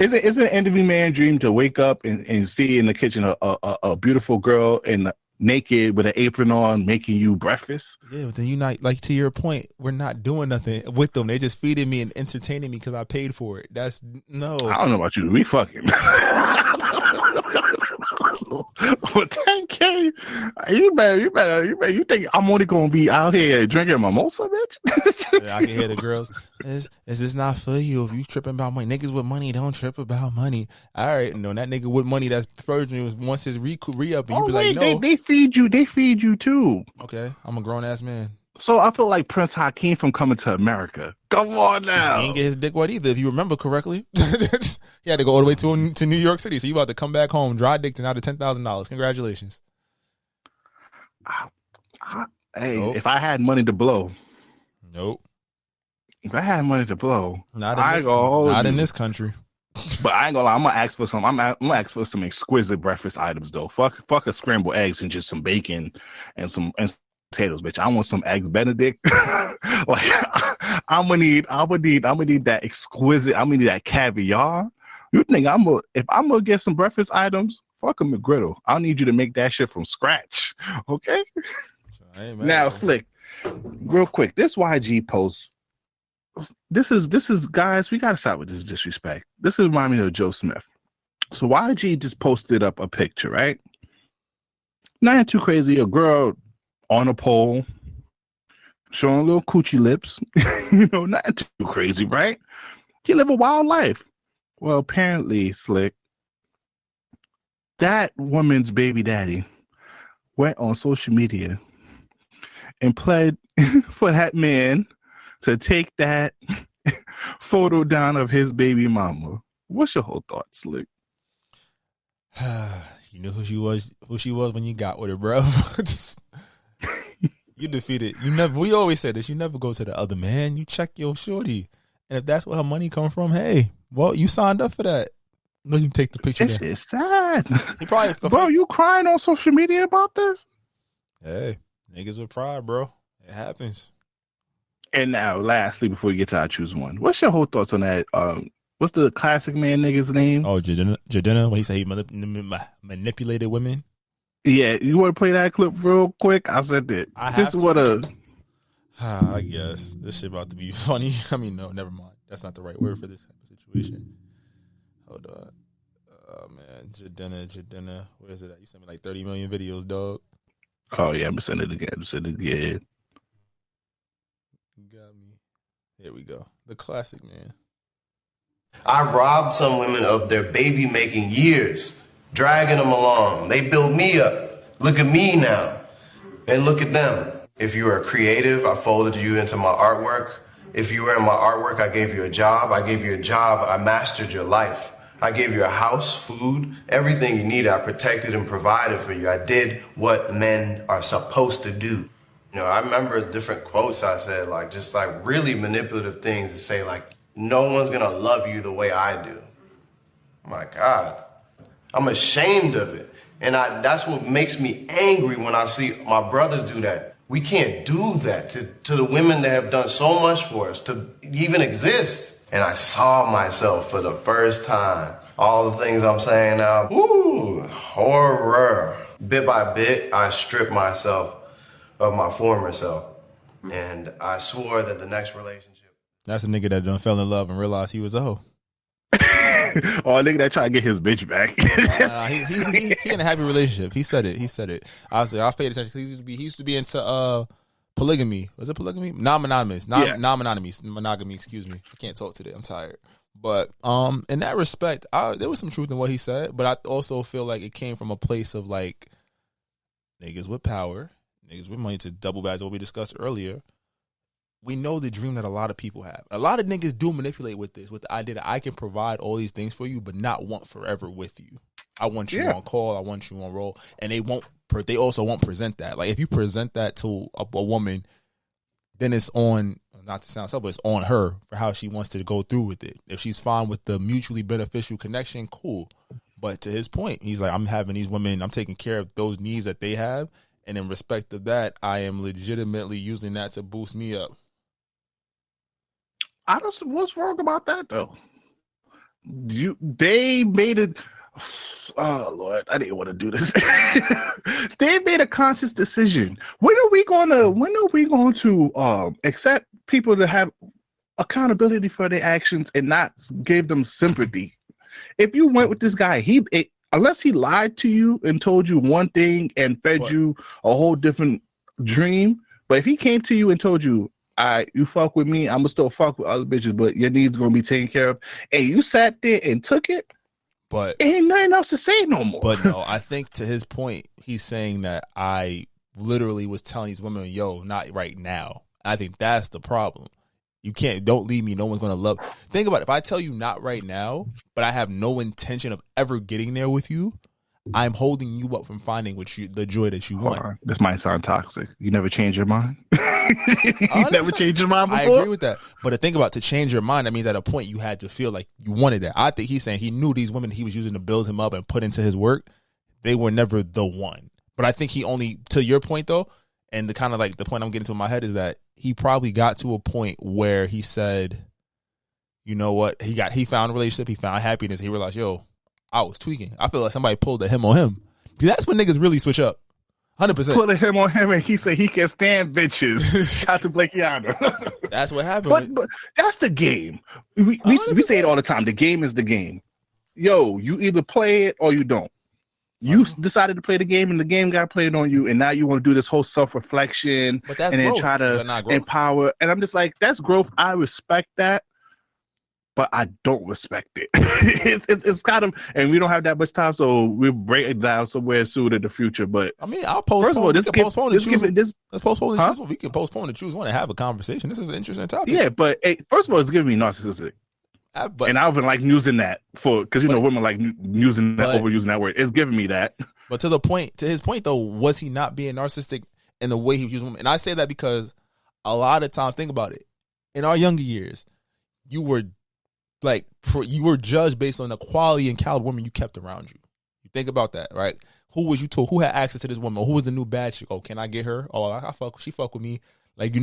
Is it an envy man dream to wake up and see in the kitchen a beautiful girl and naked with an apron on making you breakfast? Yeah, but then you not, like, to your point, we're not doing nothing with them. They just feeding me and entertaining me because I paid for it. That's no. I don't know about you. We fucking. With 10K, you better. You think I'm only gonna be out here drinking mimosa, bitch? Yeah, I can hear the girls. Is this not for you? If you tripping about money, niggas with money don't trip about money. All right, no, that nigga with money that's purging once his re-up, and you be like, no, they feed you. They feed you too. Okay, I'm a grown ass man. So I feel like Prince Hakeem from Coming to America. Come on now. He didn't get his dick wet either, if you remember correctly. He had to go all the way to New York City. So you about to come back home, dry dicked, and out of $10,000. Congratulations. Nope. If I had money to blow. Nope. If I had money to blow. Not in this country. But I ain't gonna lie, I'm gonna ask for some. I'm gonna ask for some exquisite breakfast items though. Fuck a scrambled eggs and just some bacon and some potatoes, bitch. I want some eggs Benedict. Like I'm gonna need that exquisite. I'm gonna need that caviar. You think if I'm gonna get some breakfast items? Fuck a McGriddle. I'll need you to make that shit from scratch. Okay. Now, Slick, real quick. This YG post. This is guys. We gotta stop with this disrespect. This reminds me of Joe Smith. So YG just posted up a picture, right? Nothing too crazy. A girl on a pole, showing little coochie lips, nothing too crazy, right? He live a wild life. Well, apparently, Slick, that woman's baby daddy went on social media and pled for that man to take that photo down of his baby mama. What's your whole thoughts, Slick? You knew who she was when you got with her, bro. You defeated. We always say this. You never go to the other man. You check your shorty, and if that's where her money come from, hey, well, you signed up for that. No, you take the picture. This is sad. He probably, bro, you crying on social media about this? Hey, niggas with pride, bro. It happens. And now, lastly, before we get to our choose one, what's your whole thoughts on that? What's the classic man nigga's name? Oh, Jadena. When he said he manipulated women. Yeah, you want to play that clip real quick? I said that. I guess this shit about to be funny. I mean, no, never mind. That's not the right word for this type of situation. Hold on. Oh man, Jadena. Where is it at? You sent me like 30 million videos, dog. Oh yeah, I'm gonna send it again. You got me. Here we go. The classic man. I robbed some women of their baby making years, dragging them along. They built me up. Look at me now. And look at them. If you are creative, I folded you into my artwork. If you were in my artwork, I gave you a job. I gave you a job. I mastered your life. I gave you a house, food, everything you needed. I protected and provided for you. I did what men are supposed to do. I remember different quotes I said, just really manipulative things to say, no one's gonna love you the way I do. My God, I'm ashamed of it. And that's what makes me angry when I see my brothers do that. We can't do that to the women that have done so much for us to even exist. and I saw myself for the first time. All the things I'm saying now, ooh, horror. Bit by bit, I stripped myself of my former self, and I swore that the next relationship. That's a nigga that done fell in love and realized he was a hoe. Or a nigga that try to get his bitch back. He in a happy relationship. He said it. Honestly, I paid attention because he used to be into polygamy. Was it polygamy? Non-monogamous. Monogamy, excuse me. I can't talk today. I'm tired. But in that respect, there was some truth in what he said, but I also feel like it came from a place of like niggas with power, niggas with money, to double back to what we discussed earlier. We know the dream that a lot of people have. A lot of niggas do manipulate with this, with the idea that I can provide all these things for you, but not want forever with you. I want you on call. I want you on roll. And they also won't present that. Like if you present that to a woman, then it's on, not to sound selfish, it's on her for how she wants to go through with it. If she's fine with the mutually beneficial connection, cool. But to his point, he's like, I'm having these women, I'm taking care of those needs that they have. And in respect of that, I am legitimately using that to boost me up. I don't see what's wrong about that though. They made it. Oh Lord, I didn't want to do this. They made a conscious decision. When are we going to accept people to have accountability for their actions and not give them sympathy? If you went with this guy, unless he lied to you and told you one thing and fed you a whole different dream, but if he came to you and told you, you fuck with me, I'm gonna still fuck with other bitches, but your needs gonna be taken care of, and you sat there and took it, but ain't nothing else to say no more. But no, I think to his point, he's saying that I literally was telling these women, yo, not right now. I think that's the problem. Don't leave me, no one's gonna love. Think about it. If I tell you not right now, but I have no intention of ever getting there with you, I'm holding you up from finding the joy that you want. This might sound toxic. You never change your mind? You never changed your mind before? I agree with that. But to think about, to change your mind, that means at a point you had to feel like you wanted that. I think he's saying he knew these women he was using to build him up and put into his work, they were never the one. But I think he only, to your point though, and the kind of like the point I'm getting to in my head is that he probably got to a point where he said, you know what, he found a relationship, he found happiness, he realized, yo, I was tweaking. I feel like somebody pulled a him on him. That's when niggas really switch up. 100%. Pulled a him on him and he said he can stand bitches. Shout to Blake Yonder. That's what happened. But that's the game. We say it all the time. The game is the game. Yo, you either play it or you don't. You decided to play the game, and the game got played on you, and now you want to do this whole self-reflection and then try to empower. And I'm just like, that's growth. I respect that, but I don't respect it. it's kind of, and we don't have that much time, so we'll break it down somewhere soon in the future. But I mean, I'll postpone. First of all, let's postpone and choose. We can postpone and choose one and have a conversation. This is an interesting topic. Yeah, but first of all, it's giving me narcissistic. And I even like using that because women like using that, overusing that word. It's giving me that. But to his point though, was he not being narcissistic in the way he was using women? And I say that because a lot of times, think about it. In our younger years, you were judged based on the quality and caliber of women you kept around you. You think about that, right? Who was you told? Who had access to this woman? Who was the new bad chick? Oh, can I get her? Oh, she fuck with me. Like,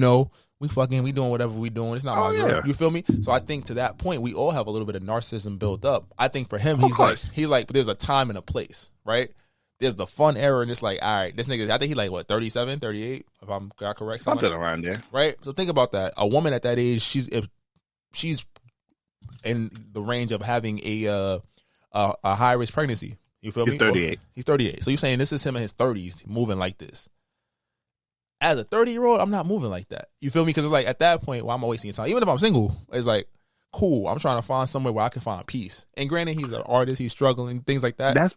we fucking, we doing whatever we doing. It's not my girl. You feel me? So I think to that point, we all have a little bit of narcissism built up. I think for him, he's like, but there's a time and a place, right? There's the fun era, and it's like, all right, this nigga, I think he like, what, 37, 38, if I'm got correct? Something around there. Right? So think about that. A woman at that age, if she's in the range of having a high-risk pregnancy. You feel me? He's 38. He's 38. So you're saying this is him in his 30s moving like this. As a 30-year-old, I'm not moving like that. You feel me? Because it's like at that point, why am I wasting your time? Even if I'm single, it's like, cool, I'm trying to find somewhere where I can find peace. And granted, he's an artist, he's struggling, things like that.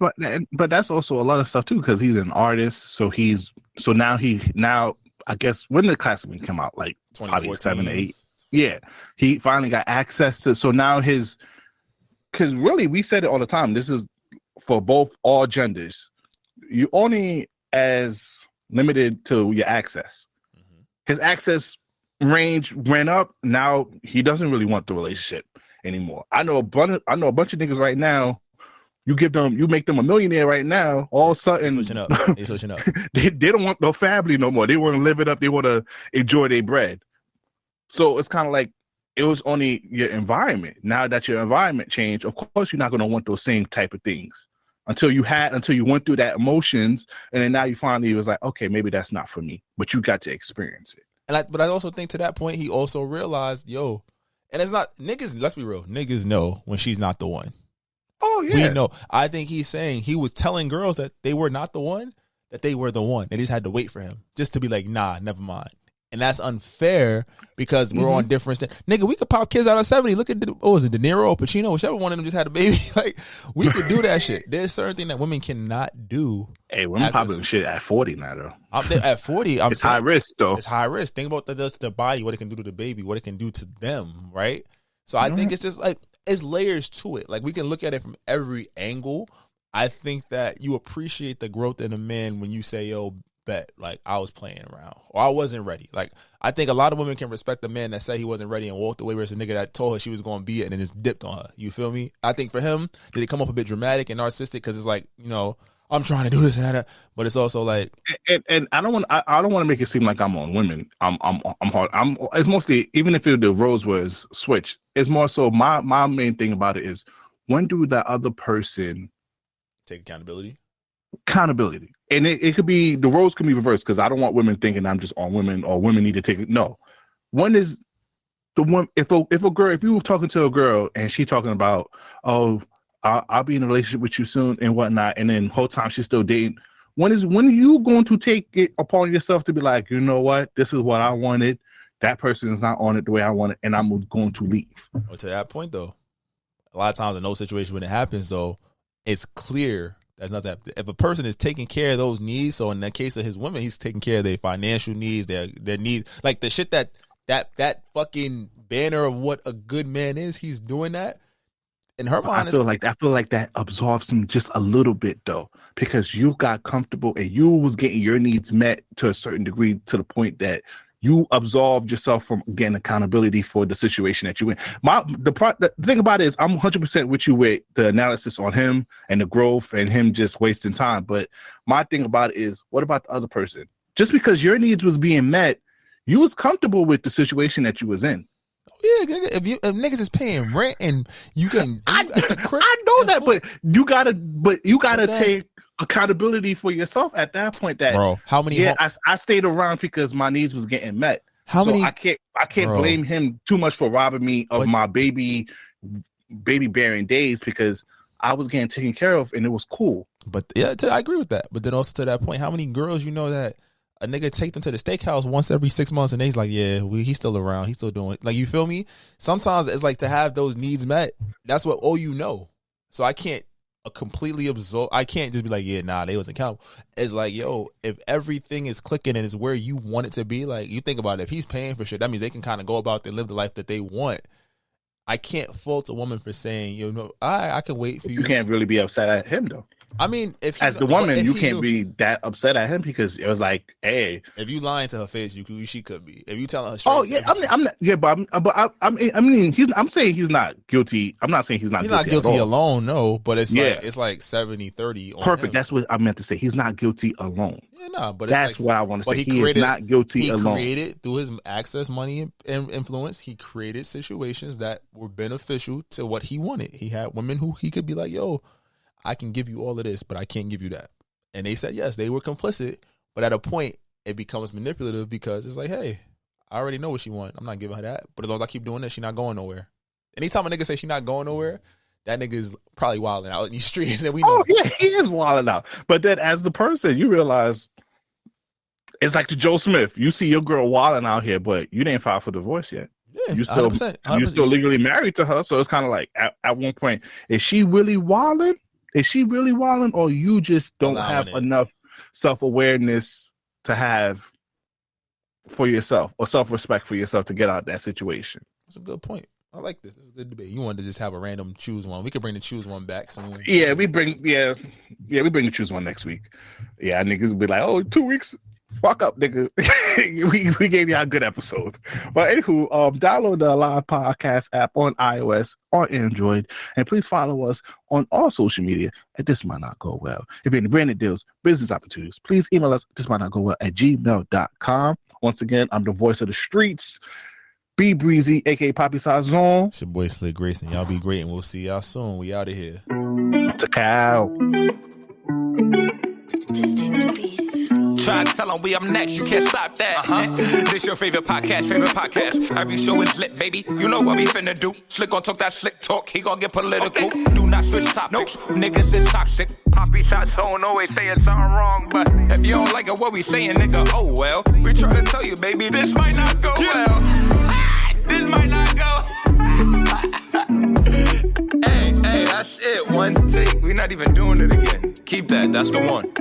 But that's also a lot of stuff too, because he's an artist. So now I guess when did the Classman come out? Like probably 7 or 8. Yeah, he finally got access to. So now because really we said it all the time. This is for all genders. You only as limited to your access. Mm-hmm. His access range ran up. Now he doesn't really want the relationship anymore. I know a bunch of niggas right now. You make them a millionaire right now. All of a sudden, They're switching up. they don't want no family no more. They want to live it up. They want to enjoy their bread. So it's kind of like it was only your environment. Now that your environment changed, of course, you're not going to want those same type of things until you went through that emotions. And then now you finally was like, okay, maybe that's not for me, but you got to experience it. But I also think to that point, he also realized, and it's not niggas. Let's be real. Niggas know when she's not the one. Oh, yeah. We know. I think he's saying he was telling girls that they were not the one, that they were the one. They just had to wait for him just to be like, nah, never mind. And that's unfair because we're on different nigga, we could pop kids out of 70. Look at, what was it, De Niro or Pacino? Whichever one of them just had a baby. Like, we could do that shit. There's certain things that women cannot do. Hey, women popping shit at 40 now, though. At 40, it's high risk, though. It's high risk. Think about the body, what it can do to the baby, what it can do to them, right? So I think it's just like, it's layers to it. Like, we can look at it from every angle. I think that you appreciate the growth in a man when you say, yo, bet, like, I was playing around or I wasn't ready. Like, I think a lot of women can respect the man that said he wasn't ready and walked away versus a nigga that told her she was going to be it and then just dipped on her. You feel me? I think for him, did it come up a bit dramatic and narcissistic because it's like, I'm trying to do this and that, but it's also like, and I don't want to make it seem like I'm on women. I'm hard. It's mostly, even if the roles was switched, it's more so my main thing about it is, when do that other person take accountability? And it could be, the roles can be reversed, because I don't want women thinking I'm just on women or women need to take it. No, one is the one. If you were talking to a girl and she talking about, oh, I'll be in a relationship with you soon and whatnot, and then whole time she's still dating. When are you going to take it upon yourself to be like, you know what, this is what I wanted. That person is not on it the way I want it, and I'm going to leave. Well, to that point, though, a lot of times in those situations when it happens, though, it's clear. That's not that. If a person is taking care of those needs, so in the case of his women, he's taking care of their financial needs, their needs, like the shit that fucking banner of what a good man is. He's doing that. In her mind, I feel like that absolves him just a little bit, though, because you got comfortable and you was getting your needs met to a certain degree, to the point that you absolved yourself from getting accountability for the situation that you in. The thing about it is, I'm 100% with you with the analysis on him and the growth and him just wasting time. But my thing about it is, what about the other person? Just because your needs was being met, you was comfortable with the situation that you was in. Yeah, if niggas is paying rent and you can, I know that, but you gotta take accountability for yourself at that point. That, bro, how many? Yeah, I stayed around because my needs was getting met. I can't blame him too much for robbing me of my baby bearing days, because I was getting taken care of and it was cool. But yeah, I agree with that. But then also to that point, how many girls that a nigga take them to the steakhouse once every 6 months and they's like, yeah, he's still around, he's still doing it. Like, you feel me? Sometimes it's like, to have those needs met, that's what So I can't completely absorb. I can't just be like, yeah, nah, they wasn't accountable. It's like, yo, if everything is clicking and it's where you want it to be, like, you think about it, if he's paying for shit, that means they can kind of go about and live the life that they want. I can't fault a woman for saying, I can wait for you. You can't really be upset at him, though. I mean, as the woman, you can't be that upset at him, because it was like, hey, if you lying to her face, she could be. If you telling her straight, oh yeah, I'm not, yeah, but I'm saying he's not guilty. I'm not saying he's not guilty alone, no, but it's like 70-30. Perfect. That's what I meant to say. He's not guilty alone. Yeah, no, but that's what I want to say. He is not guilty alone. He created, through his access, money, and influence, he created situations that were beneficial to what he wanted. He had women who he could be like, yo, I can give you all of this, but I can't give you that. And they said, yes, they were complicit. But at a point, it becomes manipulative, because it's like, hey, I already know what she wants. I'm not giving her that. But as long as I keep doing this, she's not going nowhere. Anytime a nigga say she's not going nowhere, that nigga is probably wilding out in these streets. And we know. Oh, yeah, he is wilding out. But then as the person, you realize, it's like to Joe Smith. You see your girl wilding out here, but you didn't file for divorce yet. Yeah, you're still legally married to her. So it's kind of like, at one point, is she really wilding? Is she really wilding, or you just don't have enough self-awareness to have for yourself, or self-respect for yourself, to get out of that situation? That's a good point. I like this. It's a good debate. You wanted to just have a random choose one. We could bring the choose one back soon. Yeah, we bring the choose one next week. Yeah, niggas will be like, oh, 2 weeks. Fuck up, nigga. we gave you a good episode. But anywho, download the Live Podcast app on iOS or Android, and please follow us on all social media at This Might Not Go Well. If you're in branded deals, business opportunities, please email us thismightnotgowell@gmail.com. Once again, I'm the voice of the streets. Be Breezy, aka Poppy Sazon. It's your boy Slick Grayson. Y'all be great, and we'll see y'all soon. We out of here. Takao. Try to tell them we up next, you can't stop that. This your favorite podcast. Every show is lit, baby. You know what we finna do. Slick gon' talk that slick talk, he gon' get political. Okay. Do not switch topics, niggas is toxic. Poppy shots don't always saying something wrong, but if you don't like it, what we saying, nigga, oh well. We try to tell you, baby, this might not go well. This might not go. Hey, that's it. One take. We're not even doing it again. Keep that. That's the one.